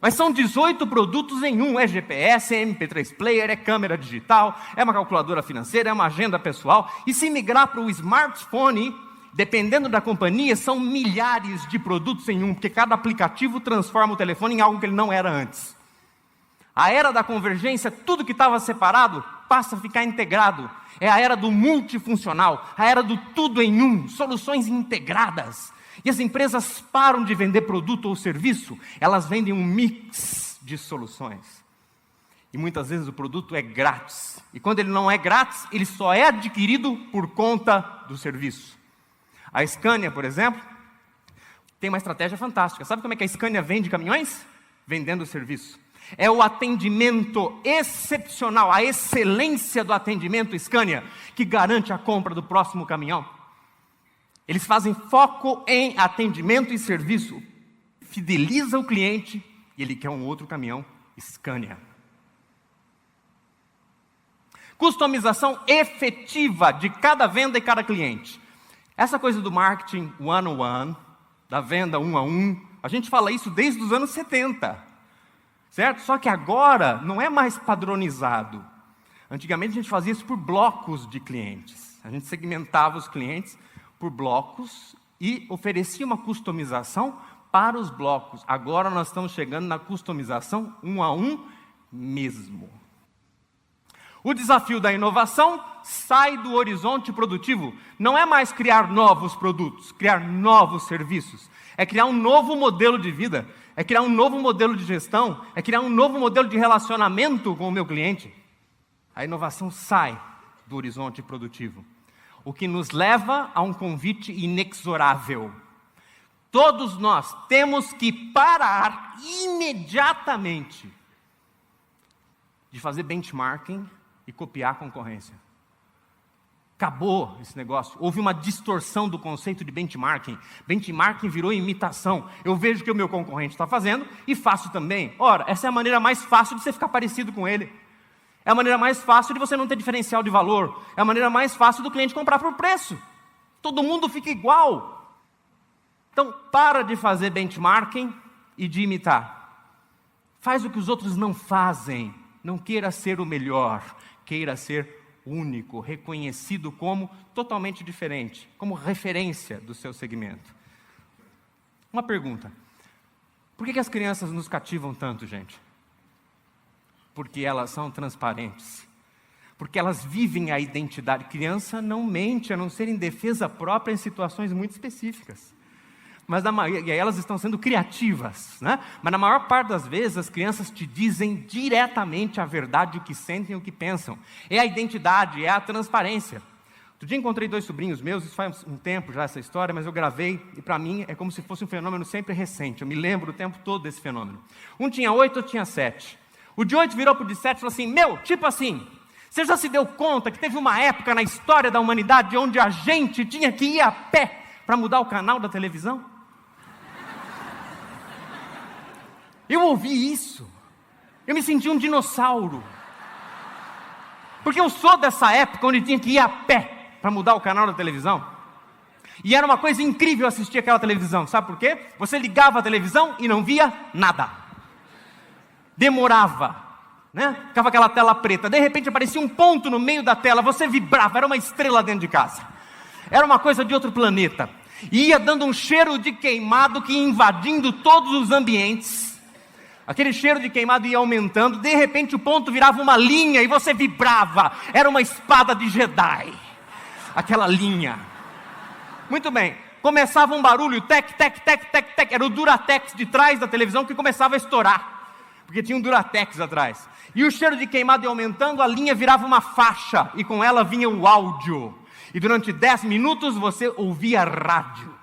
S3: Mas são 18 produtos em um, é GPS, é MP3 Player, é câmera digital, é uma calculadora financeira, é uma agenda pessoal. E se migrar para o smartphone, dependendo da companhia, são milhares de produtos em um, porque cada aplicativo transforma o telefone em algo que ele não era antes. A era da convergência, tudo que estava separado passa a ficar integrado. É a era do multifuncional, a era do tudo em um, soluções integradas. E as empresas param de vender produto ou serviço, elas vendem um mix de soluções. E muitas vezes o produto é grátis. E quando ele não é grátis, ele só é adquirido por conta do serviço. A Scania, por exemplo, tem uma estratégia fantástica. Sabe como é que a Scania vende caminhões? Vendendo serviço. É o atendimento excepcional, a excelência do atendimento Scania, que garante a compra do próximo caminhão. Eles fazem foco em atendimento e serviço. Fideliza o cliente e ele quer um outro caminhão Scania. Customização efetiva de cada venda e cada cliente. Essa coisa do marketing one-on-one, da venda um a um, a gente fala isso desde os anos 70, certo? Só que agora não é mais padronizado. Antigamente a gente fazia isso por blocos de clientes. A gente segmentava os clientes por blocos e oferecia uma customização para os blocos. Agora nós estamos chegando na customização um a um mesmo. O desafio da inovação sai do horizonte produtivo. Não é mais criar novos produtos, criar novos serviços. É criar um novo modelo de vida, é criar um novo modelo de gestão, é criar um novo modelo de relacionamento com o meu cliente. A inovação sai do horizonte produtivo, o que nos leva a um convite inexorável. Todos nós temos que parar imediatamente de fazer benchmarking e copiar a concorrência. Acabou esse negócio. Houve uma distorção do conceito de benchmarking. Benchmarking virou imitação. Eu vejo o que o meu concorrente está fazendo e faço também. Ora, essa é a maneira mais fácil de você ficar parecido com ele. É a maneira mais fácil de você não ter diferencial de valor. É a maneira mais fácil do cliente comprar por preço. Todo mundo fica igual. Então, para de fazer benchmarking e de imitar. Faz o que os outros não fazem. Não queira ser o melhor. Queira ser único, reconhecido como totalmente diferente, como referência do seu segmento. Uma pergunta. Por que as crianças nos cativam tanto, gente? Porque elas são transparentes. Porque elas vivem a identidade. Criança não mente, a não ser em defesa própria em situações muito específicas. E aí elas estão sendo criativas, né? Mas na maior parte das vezes as crianças te dizem diretamente a verdade, o que sentem e o que pensam. É a identidade, é a transparência. Outro dia encontrei 2 sobrinhos meus, isso faz um tempo já essa história, mas eu gravei e para mim é como se fosse um fenômeno sempre recente. Eu me lembro o tempo todo desse fenômeno. Um tinha 8, outro tinha 7. O de 8 virou para o de 7 e falou assim: tipo assim, você já se deu conta que teve uma época na história da humanidade onde a gente tinha que ir a pé para mudar o canal da televisão? Eu ouvi isso, eu me senti um dinossauro, porque eu sou dessa época onde tinha que ir a pé para mudar o canal da televisão, e era uma coisa incrível assistir aquela televisão, sabe por quê? Você ligava a televisão e não via nada, demorava, né? Ficava aquela tela preta, de repente aparecia um ponto no meio da tela, você vibrava, era uma estrela dentro de casa, era uma coisa de outro planeta, e ia dando um cheiro de queimado que ia invadindo todos os ambientes. Aquele cheiro de queimado ia aumentando, de repente o ponto virava uma linha e você vibrava, era uma espada de Jedi, aquela linha. Muito bem, começava um barulho, tec, tec, tec, tec, tec, era o Duratex de trás da televisão que começava a estourar, porque tinha um Duratex atrás. E o cheiro de queimado ia aumentando, a linha virava uma faixa, e com ela vinha o áudio. E durante 10 minutos você ouvia rádio.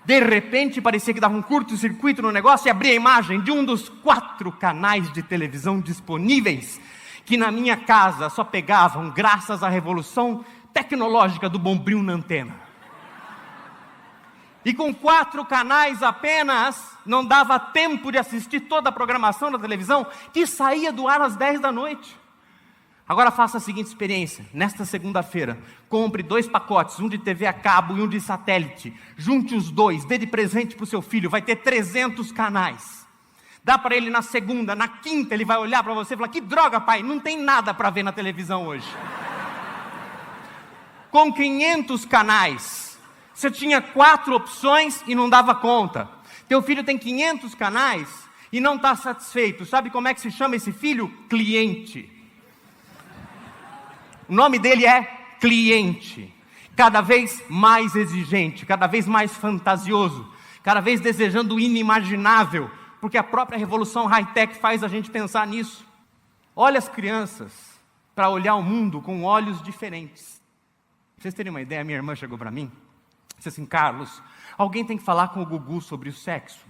S3: De repente, parecia que dava um curto-circuito no negócio e abria a imagem de um dos 4 canais de televisão disponíveis, que na minha casa só pegavam graças à revolução tecnológica do bombril na antena. E com 4 canais apenas, não dava tempo de assistir toda a programação da televisão, que saía do ar às 10 da noite. Agora faça a seguinte experiência, nesta segunda-feira, compre 2 pacotes, um de TV a cabo e um de satélite, junte os 2, dê de presente para o seu filho, vai ter 300 canais, dá para ele na segunda, na quinta ele vai olhar para você e falar: que droga, pai, não tem nada para ver na televisão hoje. Com 500 canais, você tinha 4 opções e não dava conta. Teu filho tem 500 canais e não está satisfeito, sabe como é que se chama esse filho? Cliente. O nome dele é cliente, cada vez mais exigente, cada vez mais fantasioso, cada vez desejando o inimaginável, porque a própria revolução high-tech faz a gente pensar nisso. Olha as crianças para olhar o mundo com olhos diferentes. Pra vocês terem uma ideia, minha irmã chegou para mim, disse assim: Carlos, alguém tem que falar com o Gugu sobre o sexo.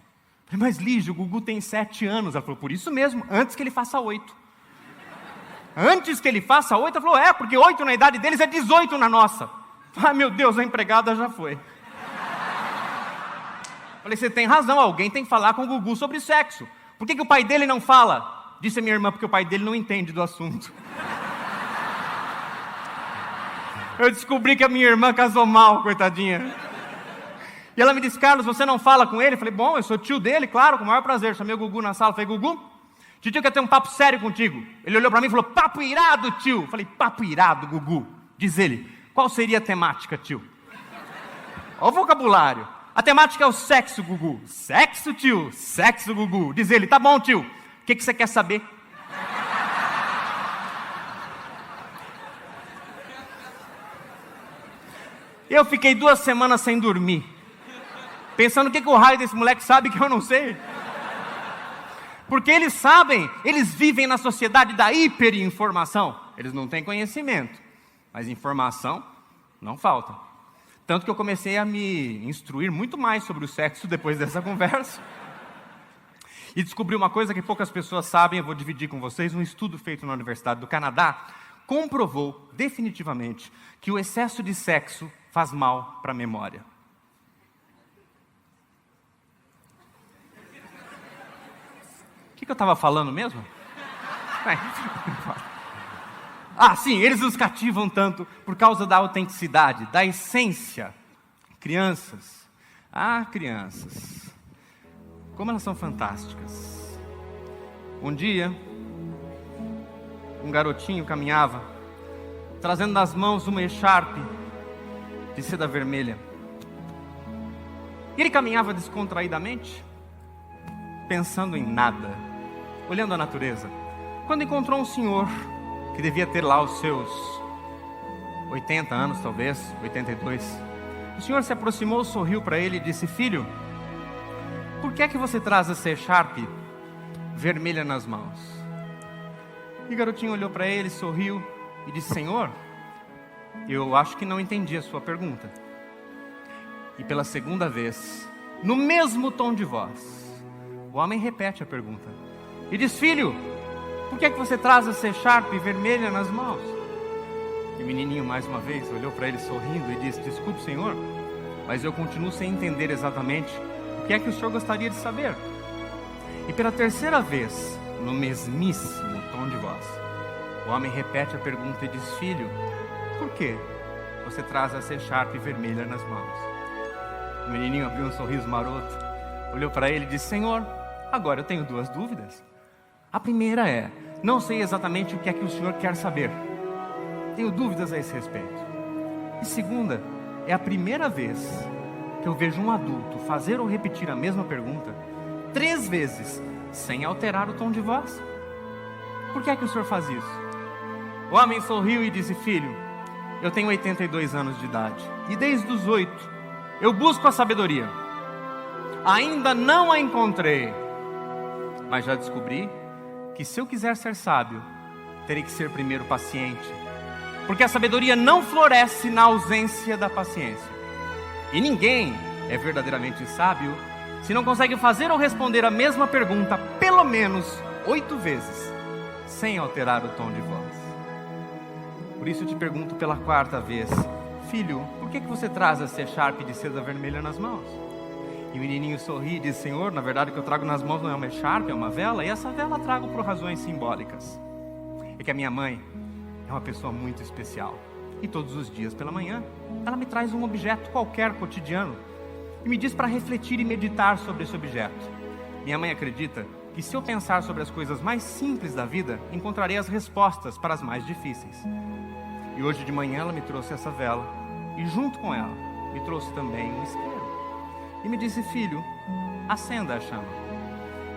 S3: Eu falei: mas Lígia, o Gugu tem 7 anos. Ela falou: por isso mesmo, antes que ele faça 8. Antes que ele faça 8, ela falou: porque 8 na idade deles é 18 na nossa. Ah, meu Deus, a empregada já foi. Falei: você tem razão, alguém tem que falar com o Gugu sobre sexo. Por que o pai dele não fala? Disse a minha irmã: porque o pai dele não entende do assunto. Eu descobri que a minha irmã casou mal, coitadinha. E ela me disse, Carlos, você não fala com ele? Eu falei, bom, eu sou tio dele, claro, com o maior prazer. Chamei o Gugu na sala, falei, Gugu, tio quer ter um papo sério contigo. Ele olhou para mim e falou, papo irado, tio. Eu falei, papo irado, Gugu. Diz ele, qual seria a temática, tio? Olha o vocabulário. A temática é o sexo, Gugu. Sexo, tio? Sexo, Gugu. Diz ele, tá bom, tio. O que você quer saber? Eu fiquei 2 semanas sem dormir, pensando o que o raio desse moleque sabe que eu não sei. Porque eles sabem, eles vivem na sociedade da hiperinformação. Eles não têm conhecimento, mas informação não falta. Tanto que eu comecei a me instruir muito mais sobre o sexo depois dessa conversa. E descobri uma coisa que poucas pessoas sabem, eu vou dividir com vocês. Um estudo feito na Universidade do Canadá comprovou definitivamente que o excesso de sexo faz mal para a memória. O que eu estava falando mesmo? Sim, eles nos cativam tanto por causa da autenticidade, da essência. Crianças, crianças, como elas são fantásticas. Um dia, um garotinho caminhava, trazendo nas mãos uma echarpe de seda vermelha. E ele caminhava descontraídamente, pensando em nada, olhando a natureza, quando encontrou um senhor que devia ter lá os seus 80 anos, talvez, 82. O senhor se aproximou, sorriu para ele e disse, filho, por que é que você traz essa echarpe vermelha nas mãos? E o garotinho olhou para ele, sorriu e disse, senhor, eu acho que não entendi a sua pergunta. E pela segunda vez, no mesmo tom de voz, o homem repete a pergunta e diz, filho, por que é que você traz essa echarpe vermelha nas mãos? E o menininho mais uma vez olhou para ele sorrindo e disse, desculpe senhor, mas eu continuo sem entender exatamente o que é que o senhor gostaria de saber. E pela terceira vez, no mesmíssimo tom de voz, o homem repete a pergunta e diz, filho, por que você traz essa echarpe vermelha nas mãos? O menininho abriu um sorriso maroto, olhou para ele e disse, senhor, agora eu tenho 2 dúvidas. A primeira é, não sei exatamente o que é que o senhor quer saber. Tenho dúvidas a esse respeito. E segunda, é a primeira vez que eu vejo um adulto fazer ou repetir a mesma pergunta 3 vezes, sem alterar o tom de voz. Por que é que o senhor faz isso? O homem sorriu e disse, filho, eu tenho 82 anos de idade, e desde os 8, eu busco a sabedoria. Ainda não a encontrei, mas já descobri que se eu quiser ser sábio, terei que ser primeiro paciente, porque a sabedoria não floresce na ausência da paciência. E ninguém é verdadeiramente sábio se não consegue fazer ou responder a mesma pergunta pelo menos 8 vezes, sem alterar o tom de voz. Por isso eu te pergunto pela 4ª vez, filho, por que você traz essa echarpe de seda vermelha nas mãos? E o menininho sorri e diz, senhor, na verdade o que eu trago nas mãos não é uma echarpe, é uma vela, e essa vela eu trago por razões simbólicas. É que a minha mãe é uma pessoa muito especial, e todos os dias pela manhã, ela me traz um objeto qualquer cotidiano, e me diz para refletir e meditar sobre esse objeto. Minha mãe acredita que se eu pensar sobre as coisas mais simples da vida, encontrarei as respostas para as mais difíceis. E hoje de manhã ela me trouxe essa vela, e junto com ela, me trouxe também um isqueiro. E me disse, filho, acenda a chama.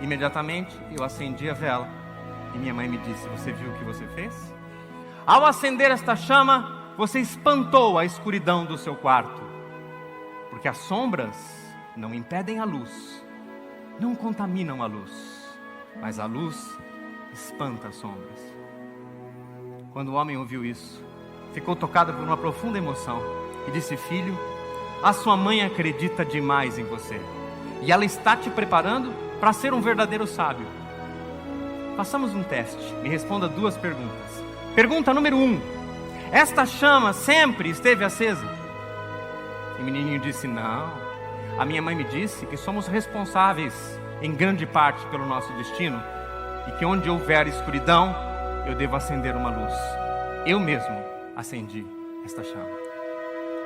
S3: Imediatamente eu acendi a vela, e minha mãe me disse, você viu o que você fez? Ao acender esta chama, você espantou a escuridão do seu quarto, porque as sombras não impedem a luz, não contaminam a luz, mas a luz espanta as sombras. Quando o homem ouviu isso, ficou tocado por uma profunda emoção e disse, filho, a sua mãe acredita demais em você, e ela está te preparando para ser um verdadeiro sábio. Façamos um teste, me responda 2 perguntas. Pergunta número 1, esta chama sempre esteve acesa? E o menininho disse, não, a minha mãe me disse que somos responsáveis em grande parte pelo nosso destino, e que onde houver escuridão, eu devo acender uma luz. Eu mesmo acendi esta chama.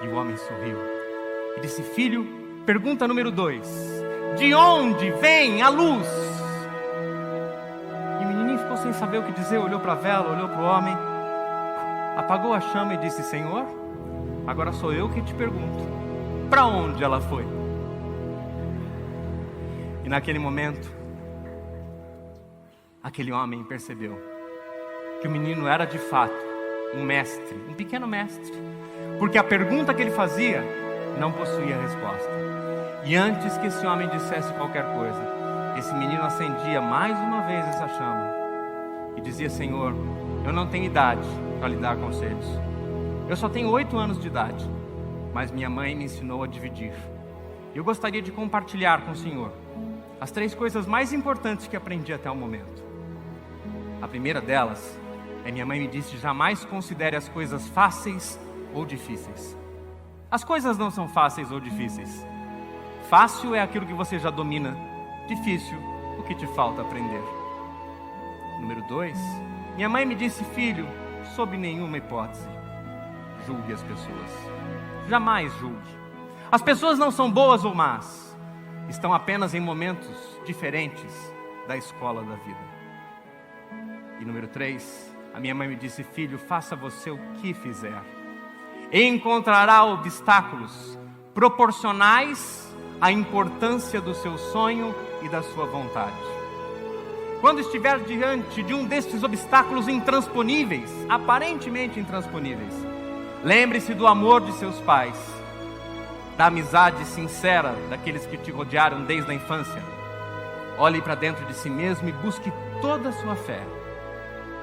S3: E o homem sorriu e disse: filho, pergunta número 2, de onde vem a luz? E o menininho ficou sem saber o que dizer, olhou para a vela, olhou para o homem, apagou a chama e disse: Senhor, agora sou eu que te pergunto, para onde ela foi? E naquele momento, aquele homem percebeu que o menino era de fato um mestre, um pequeno mestre, porque a pergunta que ele fazia não possuía resposta. E antes que esse homem dissesse qualquer coisa, esse menino acendia mais uma vez essa chama e dizia: Senhor, eu não tenho idade para lidar com conselhos. Eu só tenho 8 anos de idade, mas minha mãe me ensinou a dividir. Eu gostaria de compartilhar com o Senhor as 3 coisas mais importantes que aprendi até o momento. A primeira delas é: minha mãe me disse, jamais considere as coisas fáceis ou difíceis. As coisas não são fáceis ou difíceis. Fácil é aquilo que você já domina, difícil o que te falta aprender. Número 2, minha mãe me disse: filho, sob nenhuma hipótese, julgue as pessoas. Jamais julgue. As pessoas não são boas ou más, estão apenas em momentos diferentes da escola da vida. E número 3, a minha mãe me disse: filho, faça você o que fizer, e encontrará obstáculos proporcionais à importância do seu sonho e da sua vontade. Quando estiver diante de um destes obstáculos intransponíveis, aparentemente intransponíveis, lembre-se do amor de seus pais, da amizade sincera daqueles que te rodearam desde a infância. Olhe para dentro de si mesmo e busque toda a sua fé.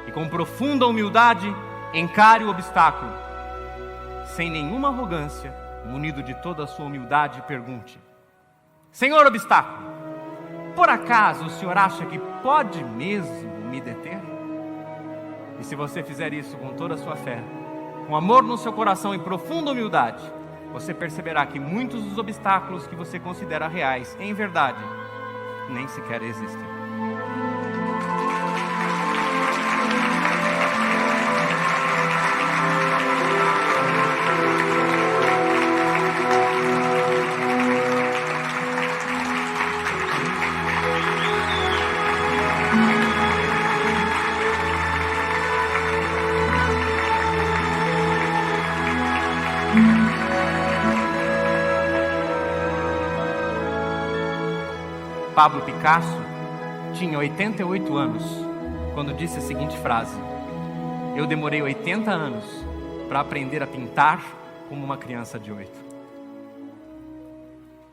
S3: E com profunda humildade, encare o obstáculo. Sem nenhuma arrogância, munido de toda a sua humildade, pergunte: Senhor obstáculo, por acaso o Senhor acha que pode mesmo me deter? E se você fizer isso com toda a sua fé, com amor no seu coração e profunda humildade, você perceberá que muitos dos obstáculos que você considera reais, em verdade, nem sequer existem. Pablo Picasso tinha 88 anos quando disse a seguinte frase: eu demorei 80 anos para aprender a pintar como uma criança de 8.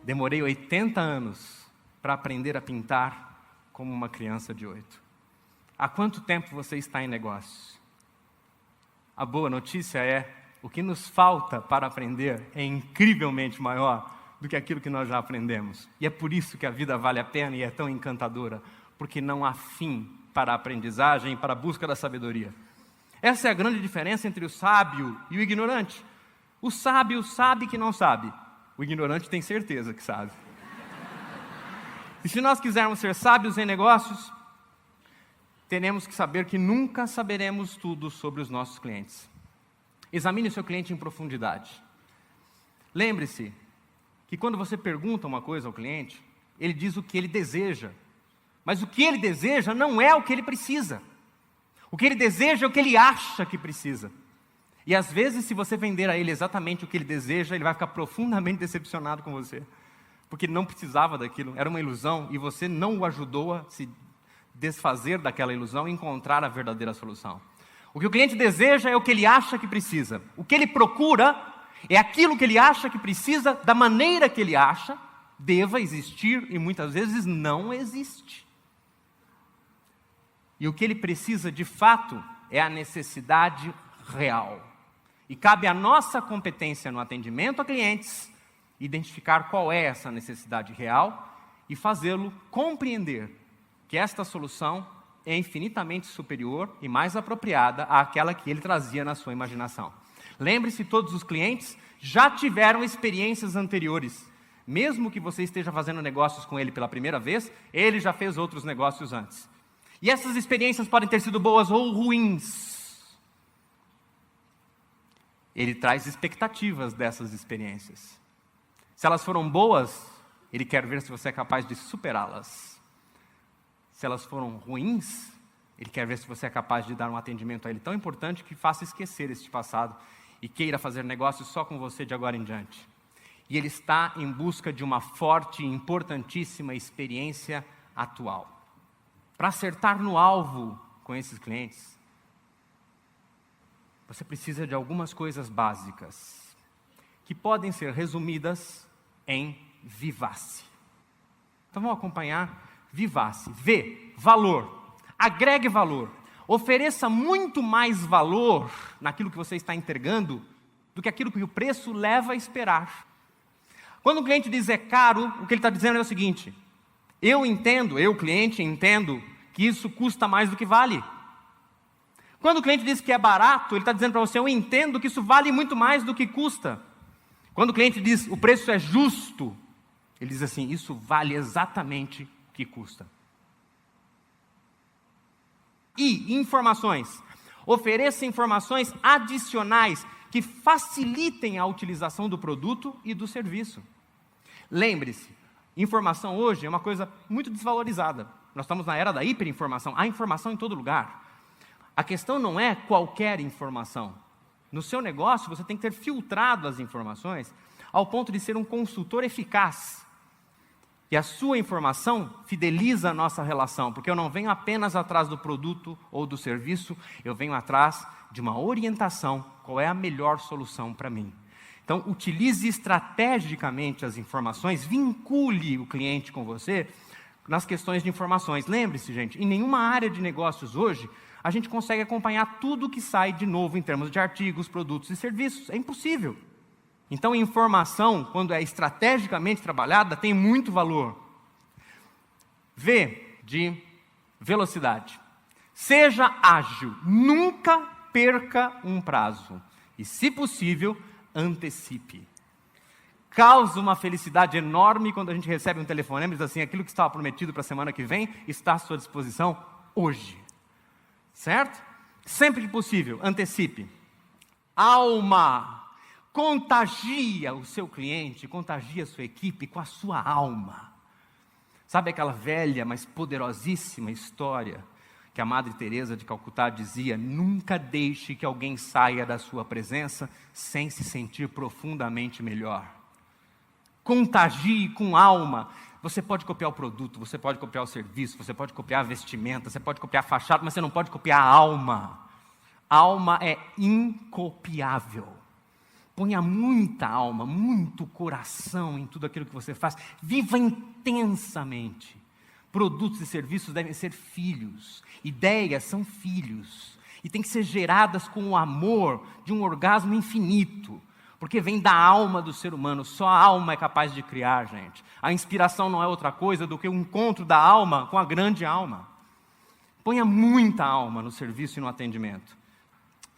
S3: Demorei 80 anos para aprender a pintar como uma criança de 8. Há quanto tempo você está em negócios? A boa notícia é: o que nos falta para aprender é incrivelmente maior do que aquilo que nós já aprendemos. E é por isso que a vida vale a pena e é tão encantadora, porque não há fim para a aprendizagem e para a busca da sabedoria. Essa é a grande diferença entre o sábio e o ignorante. O sábio sabe que não sabe, o ignorante tem certeza que sabe. E se nós quisermos ser sábios em negócios, teremos que saber que nunca saberemos tudo sobre os nossos clientes. Examine o seu cliente em profundidade. Lembre-se que quando você pergunta uma coisa ao cliente, ele diz o que ele deseja. Mas o que ele deseja não é o que ele precisa. O que ele deseja é o que ele acha que precisa. E às vezes, se você vender a ele exatamente o que ele deseja, ele vai ficar profundamente decepcionado com você. Porque ele não precisava daquilo, era uma ilusão, e você não o ajudou a se desfazer daquela ilusão e encontrar a verdadeira solução. O que o cliente deseja é o que ele acha que precisa. O que ele procura é aquilo que ele acha que precisa, da maneira que ele acha, deva existir e muitas vezes não existe. E o que ele precisa de fato é a necessidade real. E cabe à nossa competência no atendimento a clientes identificar qual é essa necessidade real e fazê-lo compreender que esta solução é infinitamente superior e mais apropriada àquela que ele trazia na sua imaginação. Lembre-se, todos os clientes já tiveram experiências anteriores. Mesmo que você esteja fazendo negócios com ele pela primeira vez, ele já fez outros negócios antes. E essas experiências podem ter sido boas ou ruins. ele traz expectativas dessas experiências. Se elas foram boas, ele quer ver se você é capaz de superá-las. Se elas foram ruins, ele quer ver se você é capaz de dar um atendimento a ele tão importante que faça esquecer este passado e queira fazer negócios só com você de agora em diante. E ele está em busca de uma forte e importantíssima experiência atual. Para acertar no alvo com esses clientes, você precisa de algumas coisas básicas, que podem ser resumidas em Vivace. Então vamos acompanhar Vivace. V, valor. Agregue valor. Ofereça muito mais valor naquilo que você está entregando do que aquilo que o preço leva a esperar. Quando o cliente diz é caro, o que ele está dizendo é o seguinte: eu, cliente, entendo que isso custa mais do que vale. Quando o cliente diz que é barato, ele está dizendo para você, eu entendo que isso vale muito mais do que custa. Quando o cliente diz o preço é justo, ele diz assim, isso vale exatamente o que custa. E informações. Ofereça informações adicionais que facilitem a utilização do produto e do serviço. Lembre-se, informação hoje é uma coisa muito desvalorizada. Nós estamos na era da hiperinformação. Há informação em todo lugar. A questão não é qualquer informação. No seu negócio, você tem que ter filtrado as informações ao ponto de ser um consultor eficaz. E a sua informação fideliza a nossa relação, porque eu não venho apenas atrás do produto ou do serviço, eu venho atrás de uma orientação, qual é a melhor solução para mim. Então, utilize estrategicamente as informações, vincule o cliente com você nas questões de informações. Lembre-se, gente, em nenhuma área de negócios hoje, a gente consegue acompanhar tudo que sai de novo em termos de artigos, produtos e serviços. É impossível. Então, informação, quando é estrategicamente trabalhada, tem muito valor. V, de velocidade. Seja ágil, nunca perca um prazo. E, se possível, antecipe. Causa uma felicidade enorme quando a gente recebe um telefonema e diz assim, aquilo que estava prometido para a semana que vem está à sua disposição hoje. Certo? Sempre que possível, antecipe. Alma. Contagia o seu cliente, contagia a sua equipe com a sua alma. Sabe aquela velha, mas poderosíssima história que a Madre Teresa de Calcutá dizia, nunca deixe que alguém saia da sua presença sem se sentir profundamente melhor. Contagie com alma. Você pode copiar o produto, você pode copiar o serviço, você pode copiar a vestimenta, você pode copiar a fachada, mas você não pode copiar a alma. A alma é incopiável. Ponha muita alma, muito coração em tudo aquilo que você faz. Viva intensamente. Produtos e serviços devem ser filhos. Ideias são filhos. E têm que ser geradas com o amor de um orgasmo infinito. Porque vem da alma do ser humano. Só a alma é capaz de criar, gente. A inspiração não é outra coisa do que o encontro da alma com a grande alma. Ponha muita alma no serviço e no atendimento.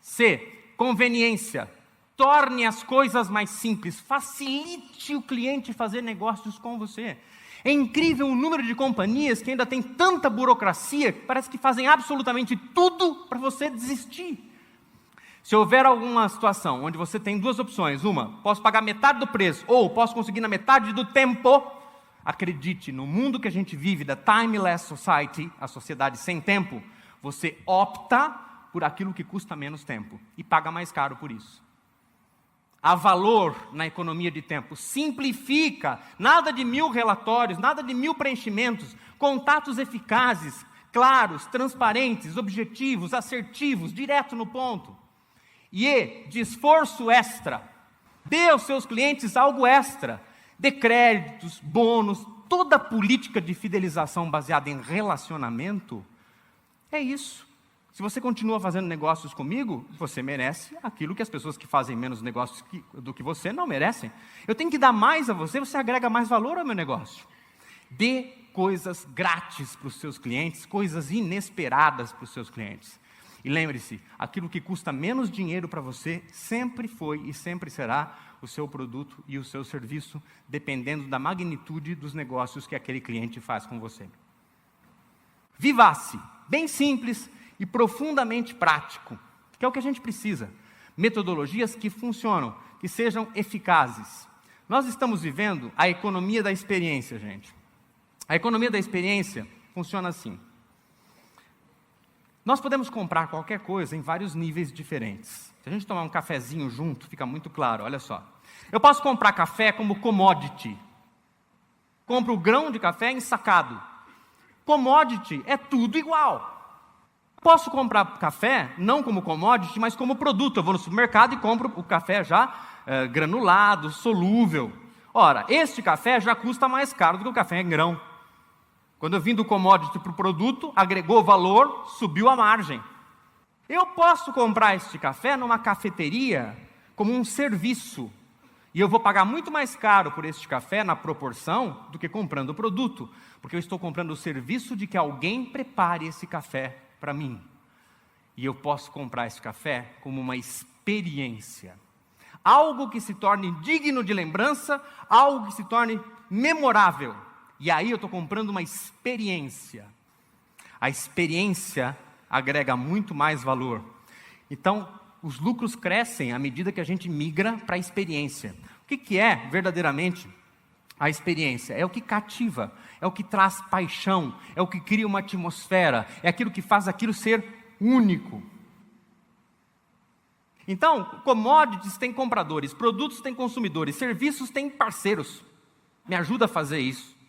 S3: C, conveniência. Torne as coisas mais simples, facilite o cliente fazer negócios com você. É incrível o número de companhias que ainda tem tanta burocracia, que parece que fazem absolutamente tudo para você desistir. Se houver alguma situação onde você tem duas opções, uma, posso pagar metade do preço, ou posso conseguir na metade do tempo, acredite, no mundo que a gente vive, da Timeless Society, a sociedade sem tempo, você opta por aquilo que custa menos tempo e paga mais caro por isso. Há valor na economia de tempo. Simplifica. Nada de 1000 relatórios, nada de 1000 preenchimentos. Contatos eficazes, claros, transparentes, objetivos, assertivos, direto no ponto. E de esforço extra. Dê aos seus clientes algo extra. Dê créditos, bônus, toda a política de fidelização baseada em relacionamento. É isso. Se você continua fazendo negócios comigo, você merece aquilo que as pessoas que fazem menos negócios do que você não merecem. Eu tenho que dar mais a você, você agrega mais valor ao meu negócio. Dê coisas grátis para os seus clientes, coisas inesperadas para os seus clientes. E lembre-se, aquilo que custa menos dinheiro para você sempre foi e sempre será o seu produto e o seu serviço, dependendo da magnitude dos negócios que aquele cliente faz com você. Vivace, bem simples e profundamente prático, que é o que a gente precisa. metodologias que funcionam, que sejam eficazes. Nós estamos vivendo a economia da experiência, gente. A economia da experiência funciona assim. Nós podemos comprar qualquer coisa em vários níveis diferentes. Se a gente tomar um cafezinho junto, fica muito claro, olha só. Eu posso comprar café como commodity. Compro o grão de café ensacado. Commodity é tudo igual. Posso comprar café, não como commodity, mas como produto. Eu vou no supermercado e compro o café já granulado, solúvel. Ora, este café já custa mais caro do que o café em grão. Quando eu vim do commodity para o produto, agregou valor, subiu a margem. Eu posso comprar este café numa cafeteria como um serviço. E eu vou pagar muito mais caro por este café na proporção do que comprando o produto. Porque eu estou comprando o serviço de que alguém prepare esse café para mim. E eu posso comprar esse café como uma experiência. Algo que se torne digno de lembrança, algo que se torne memorável. E aí eu estou comprando uma experiência. A experiência agrega muito mais valor. Então, os lucros crescem à medida que a gente migra para a experiência. O que é verdadeiramente a experiência? É o que cativa, é o que traz paixão, é o que cria uma atmosfera, é aquilo que faz aquilo ser único. Então, commodities têm compradores, produtos têm consumidores, serviços têm parceiros. Me ajuda a fazer isso.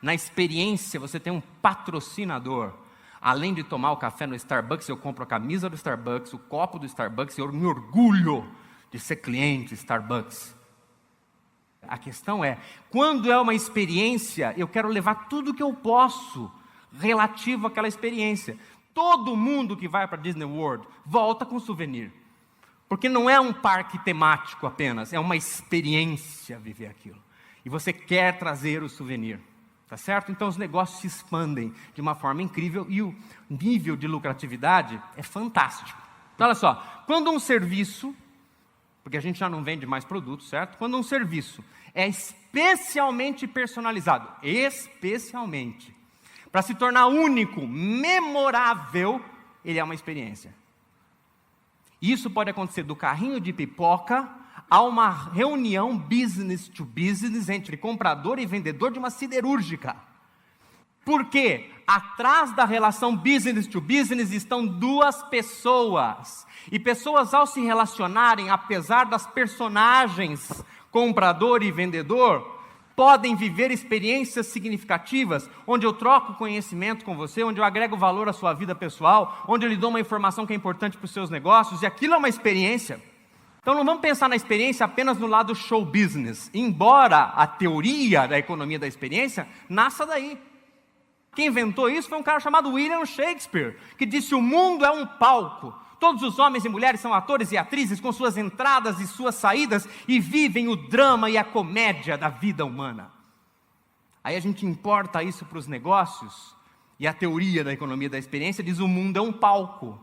S3: Na experiência, você tem um patrocinador. Além de tomar o café no Starbucks, eu compro a camisa do Starbucks, o copo do Starbucks, e eu me orgulho de ser cliente Starbucks. A questão é, quando é uma experiência, eu quero levar tudo que eu posso relativo àquela experiência. Todo mundo que vai para Disney World volta com souvenir. Porque não é um parque temático apenas, é uma experiência viver aquilo. E você quer trazer o souvenir. Tá certo? Então os negócios se expandem de uma forma incrível e o nível de lucratividade é fantástico. Então olha só, quando um serviço, porque a gente já não vende mais produtos, certo? Quando um serviço é especialmente personalizado, para se tornar único, memorável, ele é uma experiência. Isso pode acontecer do carrinho de pipoca a uma reunião business to business entre comprador e vendedor de uma siderúrgica. Porque atrás da relação business to business estão duas pessoas. E pessoas, ao se relacionarem, apesar das personagens comprador e vendedor, podem viver experiências significativas, onde eu troco conhecimento com você, onde eu agrego valor à sua vida pessoal, onde eu lhe dou uma informação que é importante para os seus negócios, e aquilo é uma experiência. Então não vamos pensar na experiência apenas no lado show business, embora a teoria da economia da experiência nasça daí. Quem inventou isso foi um cara chamado William Shakespeare, que disse: o mundo é um palco, todos os homens e mulheres são atores e atrizes com suas entradas e suas saídas e vivem o drama e a comédia da vida humana. Aí a gente importa isso para os negócios, e a teoria da economia da experiência diz: o mundo é um palco,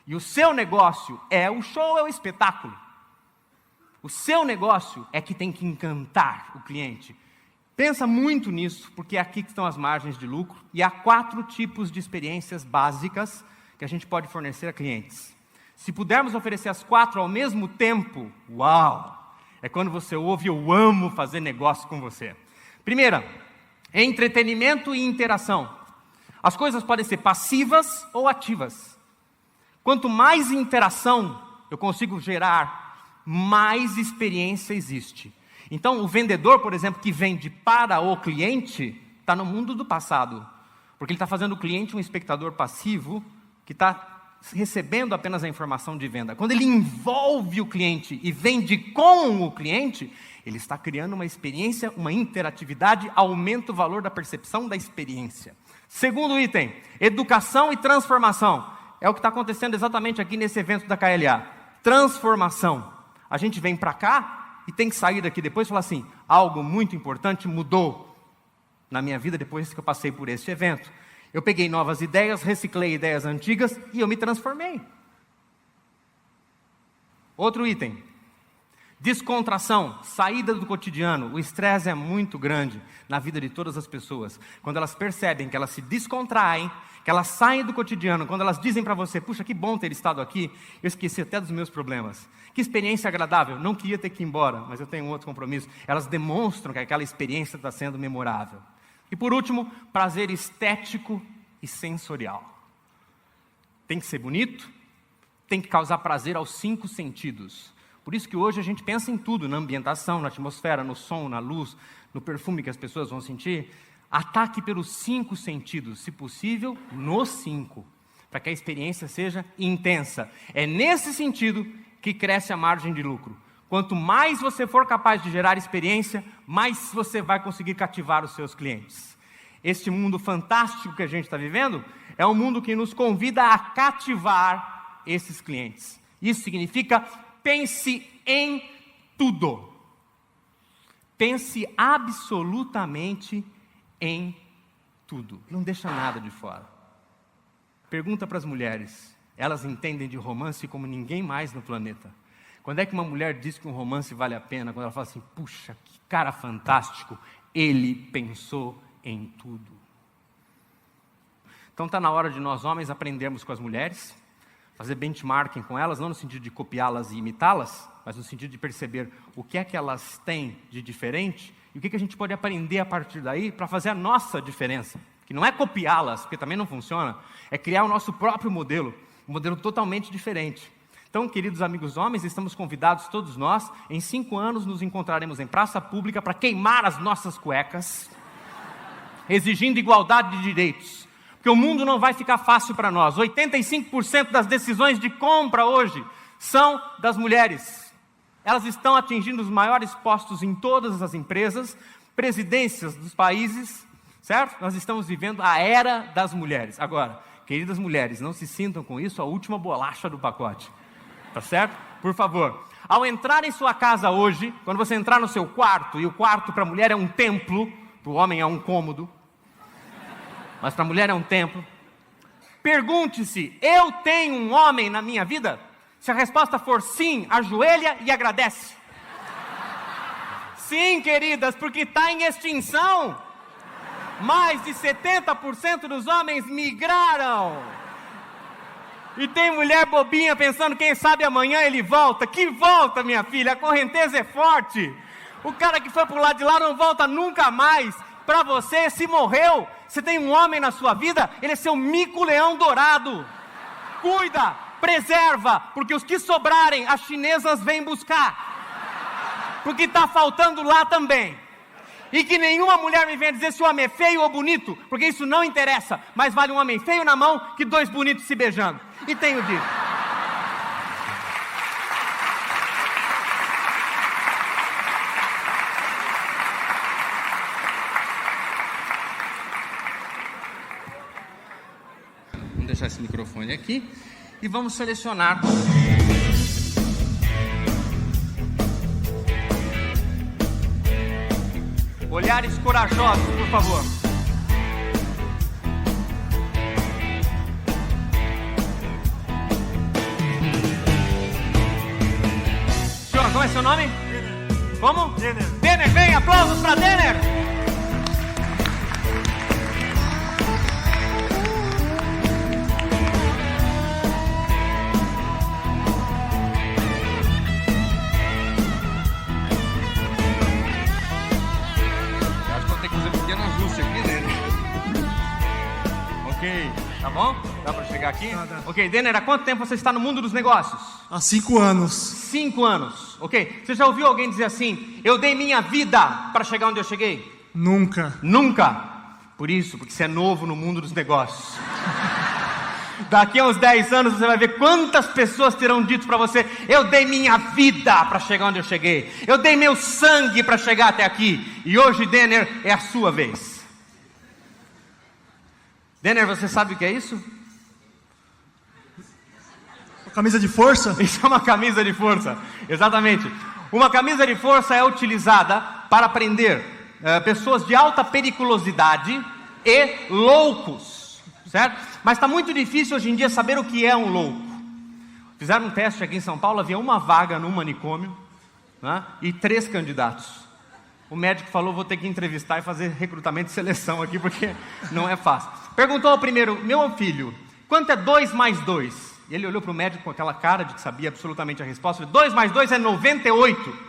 S3: e o seu negócio é o show, é o espetáculo. O seu negócio é que tem que encantar o cliente. Pensa muito nisso, porque é aqui que estão as margens de lucro. E há 4 tipos de experiências básicas que a gente pode fornecer a clientes. Se pudermos oferecer as 4 ao mesmo tempo, uau! É quando você ouve: eu amo fazer negócio com você. Primeira, entretenimento e interação. As coisas podem ser passivas ou ativas. Quanto mais interação eu consigo gerar, mais experiência existe. Então, o vendedor, por exemplo, que vende para o cliente, está no mundo do passado. Porque ele está fazendo o cliente um espectador passivo, que está recebendo apenas a informação de venda. Quando ele envolve o cliente e vende com o cliente, ele está criando uma experiência, uma interatividade, aumenta o valor da percepção da experiência. Segundo item, educação e transformação. É o que está acontecendo exatamente aqui nesse evento da KLA. Transformação. A gente vem para cá e tem que sair daqui depois e falar assim: algo muito importante mudou na minha vida depois que eu passei por este evento. Eu peguei novas ideias, reciclei ideias antigas e eu me transformei. Outro item: Descontração, saída do cotidiano. O estresse é muito grande na vida de todas as pessoas. Quando elas percebem que elas se descontraem, que elas saem do cotidiano, quando elas dizem para você, puxa, que bom ter estado aqui, eu esqueci até dos meus problemas. Que experiência agradável, não queria ter que ir embora, mas eu tenho um outro compromisso. Elas demonstram que aquela experiência está sendo memorável. E por último, prazer estético e sensorial. Tem que ser bonito, tem que causar prazer aos 5 sentidos. Por isso que hoje a gente pensa em tudo, na ambientação, na atmosfera, no som, na luz, no perfume que as pessoas vão sentir. Ataque pelos 5 sentidos, se possível, nos 5, para que a experiência seja intensa. É nesse sentido que cresce a margem de lucro. Quanto mais você for capaz de gerar experiência, mais você vai conseguir cativar os seus clientes. Este mundo fantástico que a gente está vivendo é um mundo que nos convida a cativar esses clientes. Isso significa: pense em tudo. Pense absolutamente em tudo. Não deixa nada de fora. Pergunta para as mulheres. Elas entendem de romance como ninguém mais no planeta. Quando é que uma mulher diz que um romance vale a pena? Quando ela fala assim, puxa, que cara fantástico. Ele pensou em tudo. Então está na hora de nós homens aprendermos com as mulheres, fazer benchmarking com elas, não no sentido de copiá-las e imitá-las, mas no sentido de perceber o que é que elas têm de diferente e o que é que a gente pode aprender a partir daí para fazer a nossa diferença. Que não é copiá-las, porque também não funciona, é criar o nosso próprio modelo, um modelo totalmente diferente. Então, queridos amigos homens, estamos convidados todos nós, em 5 anos nos encontraremos em praça pública para queimar as nossas cuecas, exigindo igualdade de direitos. Porque o mundo não vai ficar fácil para nós. 85% das decisões de compra hoje são das mulheres. Elas estão atingindo os maiores postos em todas as empresas, presidências dos países, certo? Nós estamos vivendo a era das mulheres. Agora, queridas mulheres, não se sintam com isso a última bolacha do pacote. Tá certo? Por favor. Ao entrar em sua casa hoje, quando você entrar no seu quarto, e o quarto para a mulher é um templo, para o homem é um cômodo, mas para a mulher é um templo. Pergunte-se, eu tenho um homem na minha vida? Se a resposta for sim, ajoelha e agradece. Sim, queridas, porque está em extinção. Mais de 70% dos homens migraram. E tem mulher bobinha pensando, quem sabe amanhã ele volta. Que volta, minha filha, a correnteza é forte. O cara que foi para o lado de lá não volta nunca mais. Para você, se morreu, você tem um homem na sua vida, ele é seu mico-leão dourado. Cuida, preserva, porque os que sobrarem, as chinesas vêm buscar. Porque está faltando lá também. E que nenhuma mulher me venha dizer se o homem é feio ou bonito, porque isso não interessa. Mas vale um homem feio na mão que 2 bonitos se beijando. E tenho dito. Vamos deixar esse microfone aqui e vamos selecionar. Olhares corajosos, por favor. Senhor, como é seu nome? Denner. Como? Denner. Denner, vem, aplausos para Denner. Tá bom? Dá para chegar aqui?
S4: Dá.
S3: Ok, Denner, há quanto tempo você está no mundo dos negócios?
S4: Há 5 anos.
S3: 5 anos, ok. Você já ouviu alguém dizer assim, eu dei minha vida para chegar onde eu cheguei?
S4: Nunca.
S3: Nunca. Por isso, porque você é novo no mundo dos negócios. Daqui a uns 10 anos você vai ver quantas pessoas terão dito para você, eu dei minha vida para chegar onde eu cheguei. Eu dei meu sangue para chegar até aqui. E hoje, Denner, é a sua vez. Denner, você sabe o que é isso?
S4: Camisa de força?
S3: Isso é uma camisa de força, exatamente. Uma camisa de força é utilizada para prender pessoas de alta periculosidade e loucos, certo? Mas está muito difícil hoje em dia saber o que é um louco. Fizeram um teste aqui em São Paulo, havia uma vaga num manicômio, né? E 3 candidatos. O médico falou, vou ter que entrevistar e fazer recrutamento e seleção aqui, porque não é fácil. Perguntou ao primeiro, meu filho, quanto é 2 mais 2? E ele olhou para o médico com aquela cara de que sabia absolutamente a resposta. 2 mais 2 é 98.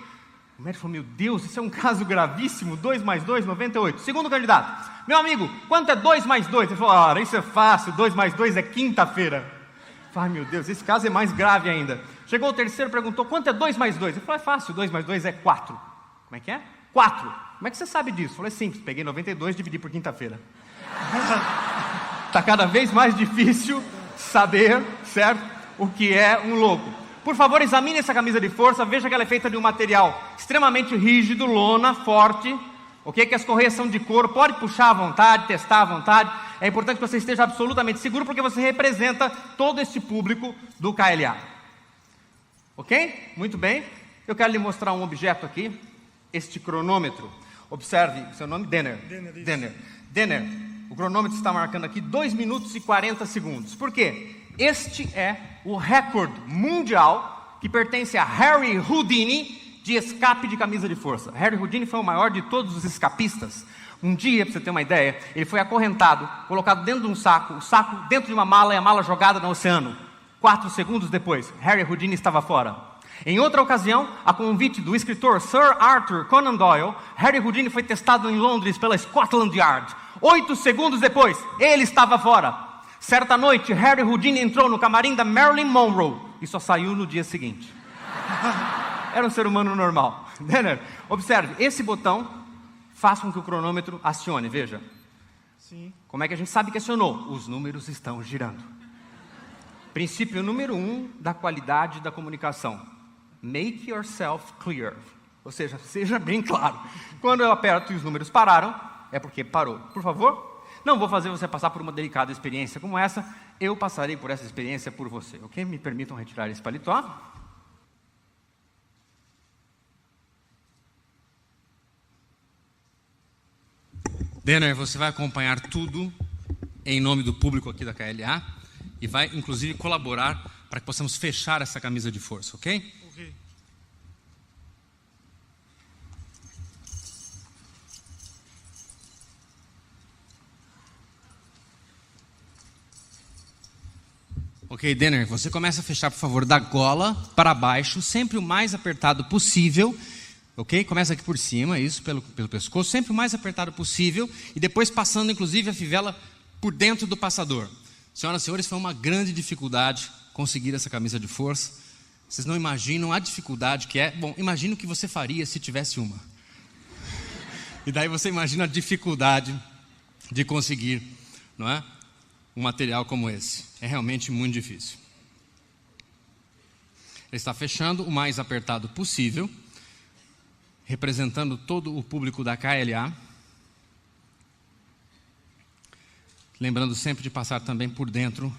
S3: O médico falou, meu Deus, isso é um caso gravíssimo. 2 mais 2, 98. Segundo candidato, meu amigo, quanto é 2 mais 2? Ele falou, isso é fácil, 2 mais 2 é quinta-feira. Ai, meu Deus, esse caso é mais grave ainda. Chegou o terceiro, perguntou, quanto é 2 mais 2? Ele falou, é fácil, 2 mais 2 é 4. Como é que é? 4. Como é que você sabe disso? Eu falei, simples, peguei 92 e dividi por quinta-feira. Está cada vez mais difícil saber, certo, o que é um louco. Por favor, examine essa camisa de força, veja que ela é feita de um material extremamente rígido, lona, forte, ok? Que as correias são de couro, pode puxar à vontade, testar à vontade. É importante que você esteja absolutamente seguro, porque você representa todo esse público do KLA. Ok? Muito bem. Eu quero lhe mostrar um objeto aqui, este cronômetro. Observe, seu nome? Denner. Denner. O cronômetro está marcando aqui 2 minutos e 40 segundos. Por quê? Este é o recorde mundial que pertence a Harry Houdini de escape de camisa de força. Harry Houdini foi o maior de todos os escapistas. Um dia, para você ter uma ideia, ele foi acorrentado, colocado dentro de um saco, o saco dentro de uma mala e a mala jogada no oceano. 4 segundos depois, Harry Houdini estava fora. Em outra ocasião, a convite do escritor Sir Arthur Conan Doyle, Harry Houdini foi testado em Londres pela Scotland Yard. 8 segundos depois, ele estava fora. Certa noite, Harry Houdini entrou no camarim da Marilyn Monroe e só saiu no dia seguinte. Era um ser humano normal. Observe, esse botão faz com que o cronômetro acione, veja.
S4: Sim.
S3: Como é que a gente sabe que acionou? Os números estão girando. Princípio número 1 da qualidade da comunicação. Make yourself clear. Ou seja, seja bem claro. Quando eu aperto e os números pararam, é porque parou. Por favor, não vou fazer você passar por uma delicada experiência como essa. Eu passarei por essa experiência por você, ok? Me permitam retirar esse paletó. Denner, você vai acompanhar tudo em nome do público aqui da KLA e vai, inclusive, colaborar para que possamos fechar essa camisa de força, ok?
S4: Ok.
S3: Ok, Denner, você começa a fechar, por favor, da gola para baixo, sempre o mais apertado possível. Ok? Começa aqui por cima, isso, pelo pescoço, sempre o mais apertado possível, e depois passando, inclusive, a fivela por dentro do passador. Senhoras e senhores, foi uma grande dificuldade conseguir essa camisa de força. Vocês não imaginam a dificuldade que é. Bom, imagina o que você faria se tivesse uma. E daí você imagina a dificuldade de conseguir, não é? Um material como esse. É realmente muito difícil. Ele está fechando o mais apertado possível, representando todo o público da KLA. Lembrando sempre de passar também por dentro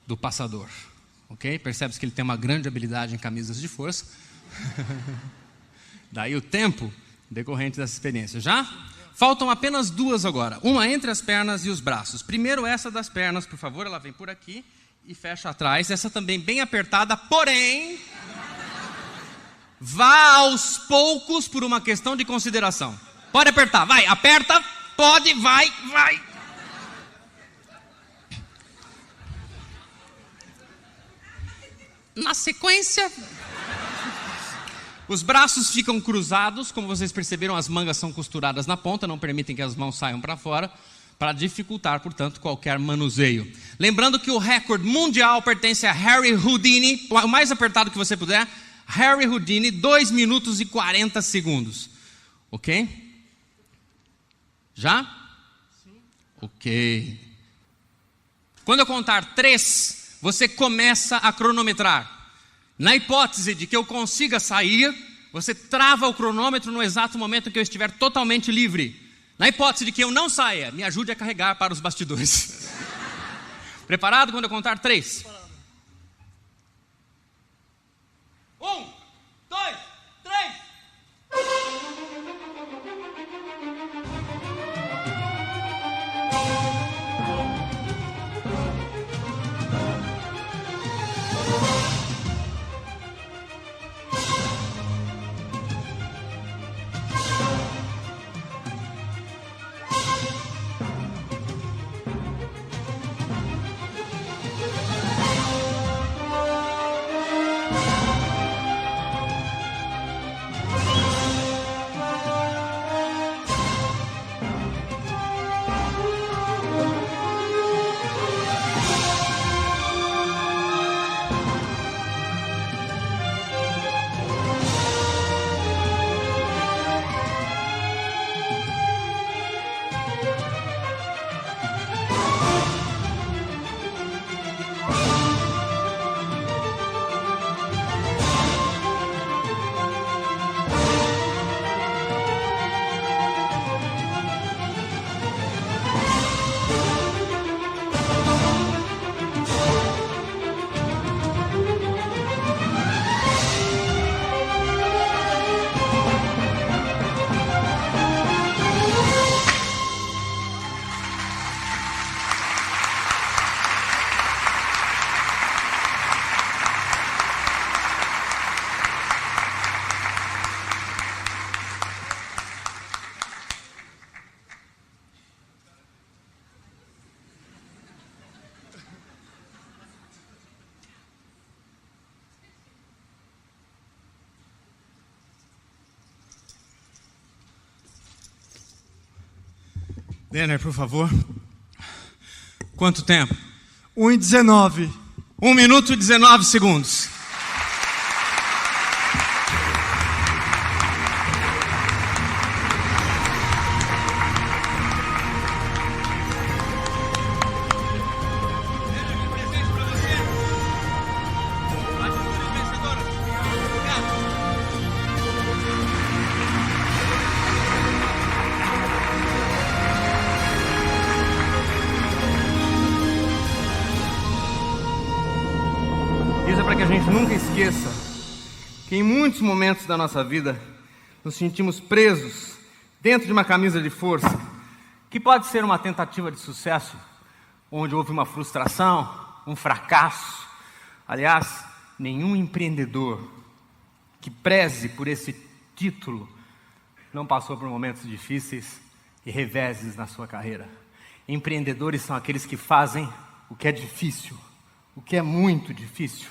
S3: do passador. Ok? Percebe-se que ele tem uma grande habilidade em camisas de força. Daí o tempo decorrente dessa experiência. Já? Faltam apenas 2 agora. Uma entre as pernas e os braços. Primeiro essa das pernas, por favor. Ela vem por aqui e fecha atrás. Essa também bem apertada, porém... vá aos poucos por uma questão de consideração. Pode apertar, vai, aperta, pode, vai. Na sequência, os braços ficam cruzados, como vocês perceberam, as mangas são costuradas na ponta, não permitem que as mãos saiam para fora, para dificultar, portanto, qualquer manuseio. Lembrando que o recorde mundial pertence a Harry Houdini, o mais apertado que você puder. Harry Houdini, 2 minutos e 40 segundos. Ok? Já? Sim. Ok. Quando eu contar 3, você começa a cronometrar. Na hipótese de que eu consiga sair, você trava o cronômetro no exato momento em que eu estiver totalmente livre. Na hipótese de que eu não saia, me ajude a carregar para os bastidores. Preparado quando eu contar 3? 1, 2, 3. Denner, por favor. Quanto tempo?
S4: 1:19.
S3: 1 minuto e 19 segundos. Isso é para que a gente nunca esqueça que em muitos momentos da nossa vida nos sentimos presos dentro de uma camisa de força, que pode ser uma tentativa de sucesso, onde houve uma frustração, um fracasso. Aliás, nenhum empreendedor que preze por esse título não passou por momentos difíceis e reveses na sua carreira. Empreendedores são aqueles que fazem o que é difícil, o que é muito difícil.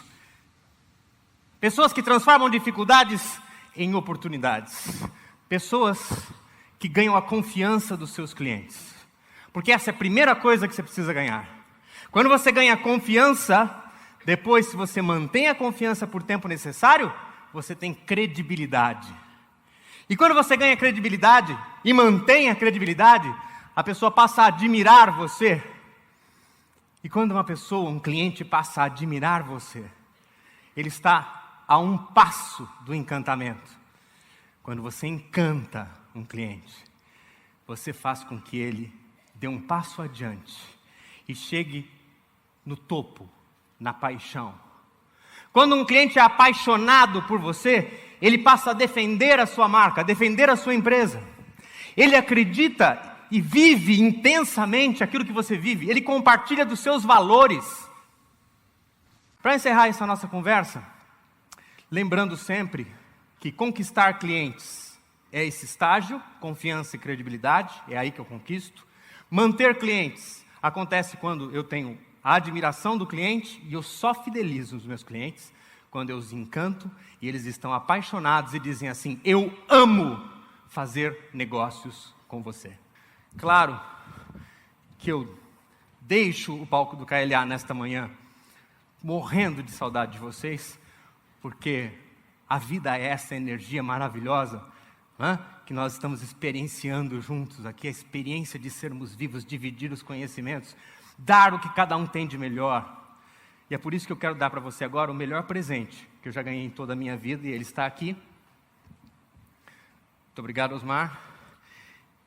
S3: Pessoas que transformam dificuldades em oportunidades. Pessoas que ganham a confiança dos seus clientes. Porque essa é a primeira coisa que você precisa ganhar. Quando você ganha confiança, depois, se você mantém a confiança por tempo necessário, você tem credibilidade. E quando você ganha credibilidade e mantém a credibilidade, a pessoa passa a admirar você. E quando uma pessoa, um cliente, passa a admirar você, ele está a um passo do encantamento. Quando você encanta um cliente, você faz com que ele dê um passo adiante e chegue no topo, na paixão. Quando um cliente é apaixonado por você, ele passa a defender a sua marca, a defender a sua empresa. Ele acredita e vive intensamente aquilo que você vive. Ele compartilha dos seus valores. Para encerrar essa nossa conversa, lembrando sempre que conquistar clientes é esse estágio, confiança e credibilidade, é aí que eu conquisto. Manter clientes acontece quando eu tenho a admiração do cliente e eu só fidelizo os meus clientes quando eu os encanto e eles estão apaixonados e dizem assim: eu amo fazer negócios com você. Claro que eu deixo o palco do KLA nesta manhã morrendo de saudade de vocês, porque a vida é essa energia maravilhosa, que nós estamos experienciando juntos aqui, a experiência de sermos vivos, dividir os conhecimentos, dar o que cada um tem de melhor. E é por isso que eu quero dar para você agora o melhor presente que eu já ganhei em toda a minha vida, e ele está aqui. Muito obrigado, Osmar.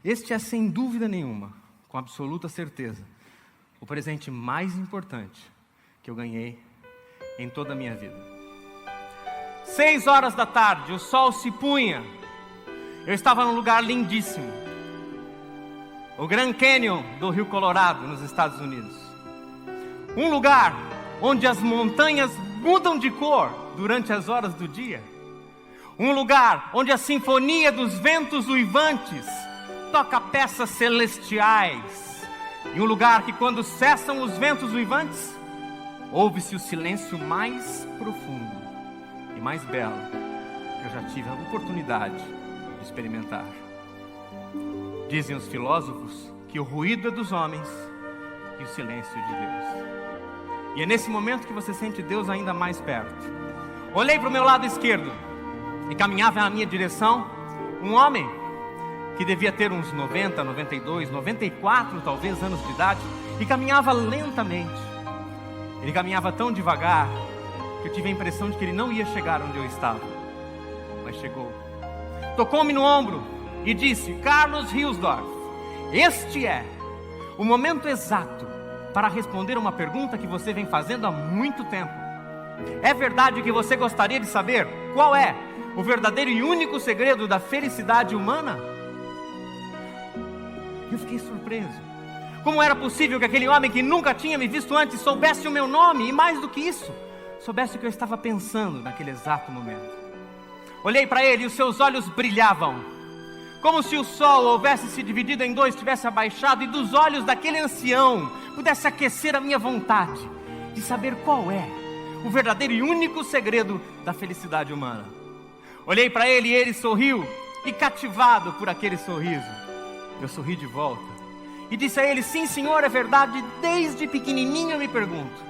S3: Este é, sem dúvida nenhuma, com absoluta certeza, o presente mais importante que eu ganhei em toda a minha vida. 6 horas da tarde, o sol se punha. Eu estava num lugar lindíssimo, o Grand Canyon do Rio Colorado, nos Estados Unidos. Um lugar onde as montanhas mudam de cor durante as horas do dia. Um lugar onde a sinfonia dos ventos uivantes toca peças celestiais. E um lugar que, quando cessam os ventos uivantes, ouve-se o silêncio mais profundo e mais belo que eu já tive a oportunidade de experimentar. Dizem os filósofos que o ruído é dos homens e o silêncio de Deus. E é nesse momento que você sente Deus ainda mais perto. Olhei para o meu lado esquerdo e caminhava na minha direção um homem que devia ter uns 90, 92, 94 talvez anos de idade, e caminhava lentamente. Ele caminhava tão devagar que eu tive a impressão de que ele não ia chegar onde eu estava, mas chegou. Tocou-me no ombro e disse: Carlos Hilsdorf, este é o momento exato para responder uma pergunta que você vem fazendo há muito tempo. É verdade que você gostaria de saber qual é o verdadeiro e único segredo da felicidade humana? Eu fiquei surpreso. Como era possível que aquele homem que nunca tinha me visto antes soubesse o meu nome e, mais do que isso, soubesse o que eu estava pensando naquele exato momento? Olhei para ele e os seus olhos brilhavam, como se o sol houvesse se dividido em dois, tivesse abaixado, e dos olhos daquele ancião pudesse aquecer a minha vontade de saber qual é o verdadeiro e único segredo da felicidade humana. Olhei para ele e ele sorriu, e cativado por aquele sorriso, eu sorri de volta. E disse a ele: sim, senhor, é verdade, desde pequenininho eu me pergunto,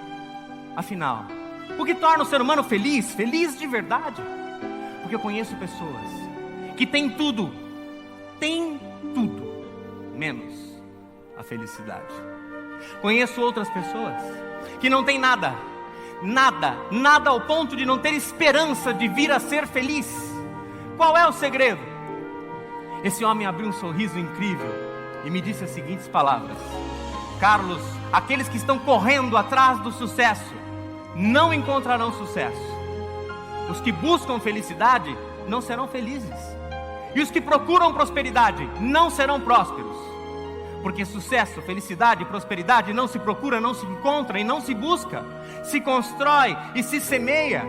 S3: afinal, o que torna o ser humano feliz? Feliz de verdade? Porque eu conheço pessoas que têm tudo, menos a felicidade. Conheço outras pessoas que não têm nada ao ponto de não ter esperança de vir a ser feliz. Qual é o segredo? Esse homem abriu um sorriso incrível e me disse as seguintes palavras: Carlos, aqueles que estão correndo atrás do sucesso não encontrarão sucesso. Os que buscam felicidade não serão felizes. E os que procuram prosperidade não serão prósperos. Porque sucesso, felicidade e prosperidade não se procura, não se encontra e não se busca. Se constrói e se semeia.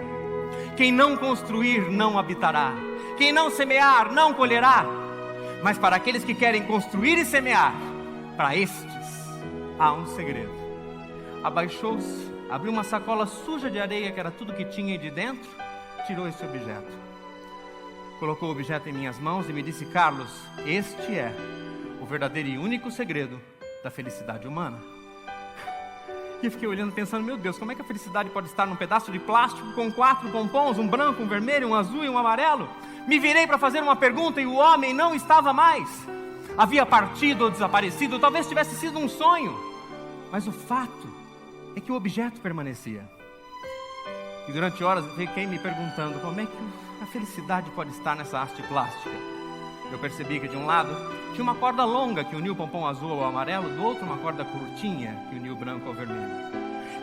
S3: Quem não construir não habitará. Quem não semear não colherá. Mas para aqueles que querem construir e semear, para estes há um segredo. Abaixou-se, abriu uma sacola suja de areia, que era tudo que tinha, e de dentro tirou esse objeto. Colocou o objeto em minhas mãos e me disse: Carlos, este é o verdadeiro e único segredo da felicidade humana. E eu fiquei olhando pensando: meu Deus, como é que a felicidade pode estar num pedaço de plástico com 4 pompons, um branco, um vermelho, um azul e um amarelo? Me virei para fazer uma pergunta e o homem não estava mais. Havia partido ou desaparecido, talvez tivesse sido um sonho. Mas o fato é que o objeto permanecia. E durante horas eu fiquei me perguntando: como é que a felicidade pode estar nessa haste plástica? Eu percebi que de um lado tinha uma corda longa que unia o pompom azul ao amarelo, do outro uma corda curtinha que unia o branco ao vermelho.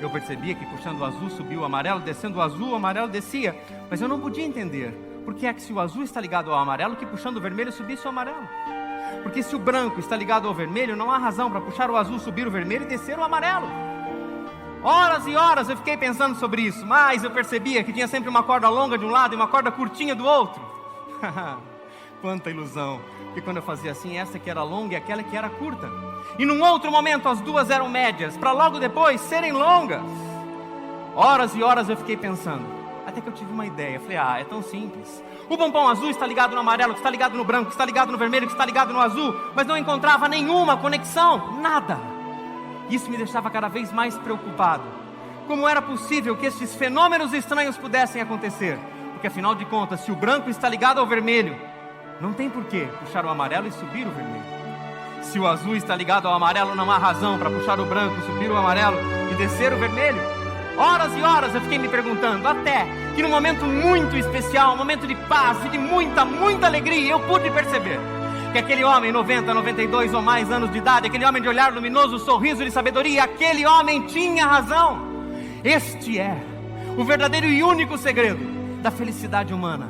S3: Eu percebia que puxando o azul subia o amarelo, descendo o azul, o amarelo descia. Mas eu não podia entender por que é que, se o azul está ligado ao amarelo, que puxando o vermelho subisse o amarelo. Porque se o branco está ligado ao vermelho, não há razão para puxar o azul, subir o vermelho e descer o amarelo. Horas e horas eu fiquei pensando sobre isso, mas eu percebia que tinha sempre uma corda longa de um lado e uma corda curtinha do outro. Quanta ilusão! E quando eu fazia assim, essa que era longa e aquela que era curta. E num outro momento as duas eram médias, para logo depois serem longas. Horas e horas eu fiquei pensando, até que eu tive uma ideia. Falei: é tão simples. O pompom azul está ligado no amarelo, que está ligado no branco, que está ligado no vermelho, que está ligado no azul. Mas não encontrava nenhuma conexão, nada. Isso me deixava cada vez mais preocupado. Como era possível que estes fenômenos estranhos pudessem acontecer? Porque afinal de contas, se o branco está ligado ao vermelho, não tem por que puxar o amarelo e subir o vermelho. Se o azul está ligado ao amarelo, não há razão para puxar o branco, subir o amarelo e descer o vermelho. Horas e horas eu fiquei me perguntando, até que num momento muito especial, um momento de paz e de muita alegria, eu pude perceber que aquele homem, 90, 92 ou mais anos de idade, aquele homem de olhar luminoso, sorriso de sabedoria, aquele homem tinha razão. Este é o verdadeiro e único segredo da felicidade humana.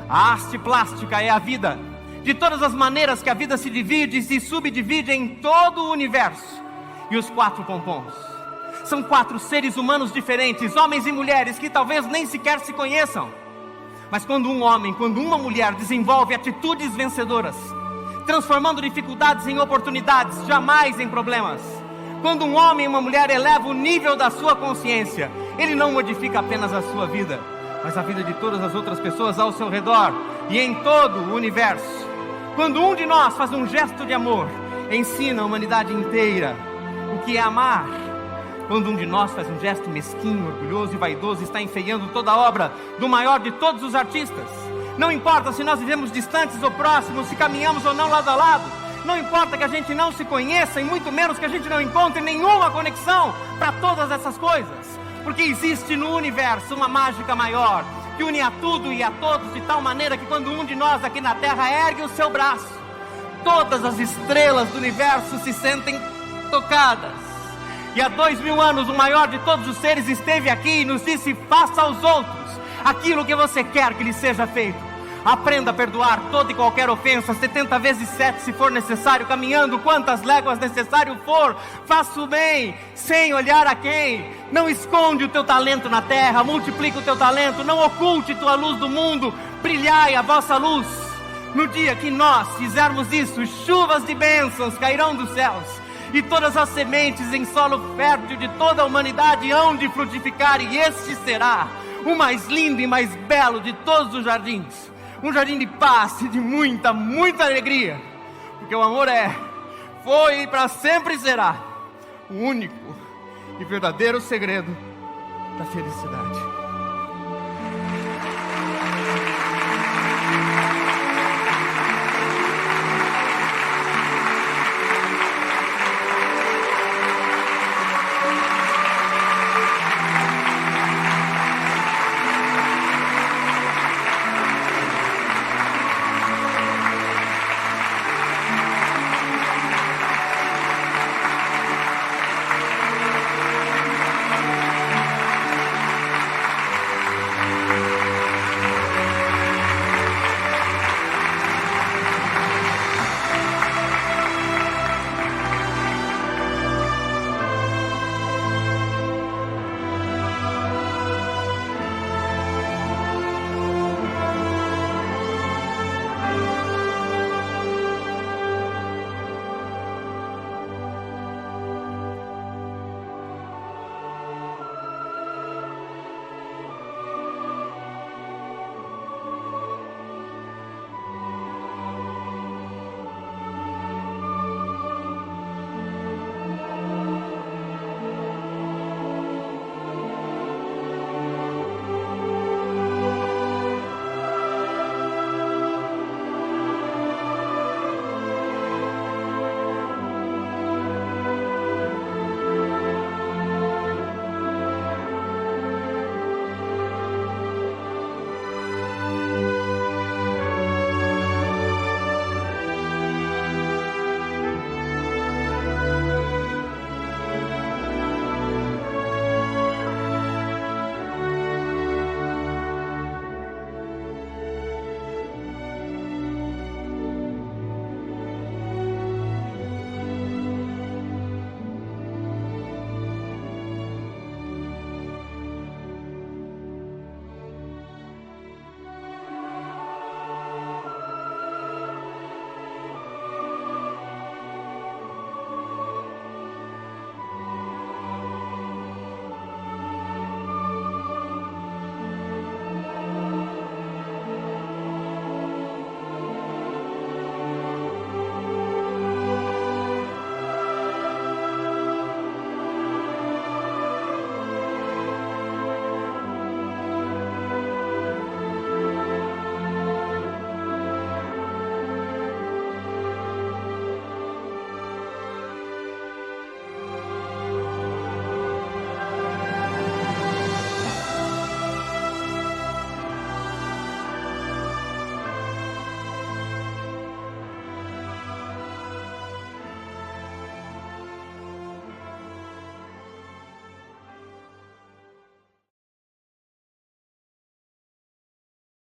S3: A haste plástica é a vida, de todas as maneiras que a vida se divide e se subdivide em todo o universo. E os 4 pompons são 4 seres humanos diferentes, homens e mulheres que talvez nem sequer se conheçam. Mas quando um homem, quando uma mulher desenvolve atitudes vencedoras, transformando dificuldades em oportunidades, jamais em problemas. Quando um homem e uma mulher eleva o nível da sua consciência, ele não modifica apenas a sua vida, mas a vida de todas as outras pessoas ao seu redor e em todo o universo. Quando um de nós faz um gesto de amor, ensina a humanidade inteira o que é amar. Quando um de nós faz um gesto mesquinho, orgulhoso e vaidoso, está enfeiando toda a obra do maior de todos os artistas. Não importa se nós vivemos distantes ou próximos, se caminhamos ou não lado a lado. Não importa que a gente não se conheça e muito menos que a gente não encontre nenhuma conexão para todas essas coisas. Porque existe no universo uma mágica maior que une a tudo e a todos de tal maneira que quando um de nós aqui na Terra ergue o seu braço, todas as estrelas do universo se sentem tocadas. E há 2000 anos o maior de todos os seres esteve aqui e nos disse: faça aos outros aquilo que você quer que lhe seja feito. Aprenda a perdoar toda e qualquer ofensa, 70 vezes 7 se for necessário, caminhando quantas léguas necessário for. Faça o bem, sem olhar a quem. Não esconde o teu talento na terra, multiplica o teu talento, não oculte tua luz do mundo, brilhai a vossa luz. No dia que nós fizermos isso, chuvas de bênçãos cairão dos céus, e todas as sementes em solo fértil de toda a humanidade hão de frutificar, e este será o mais lindo e mais belo de todos os jardins. Um jardim de paz e de muita alegria. Porque o amor é foi e para sempre será o único e verdadeiro segredo da felicidade.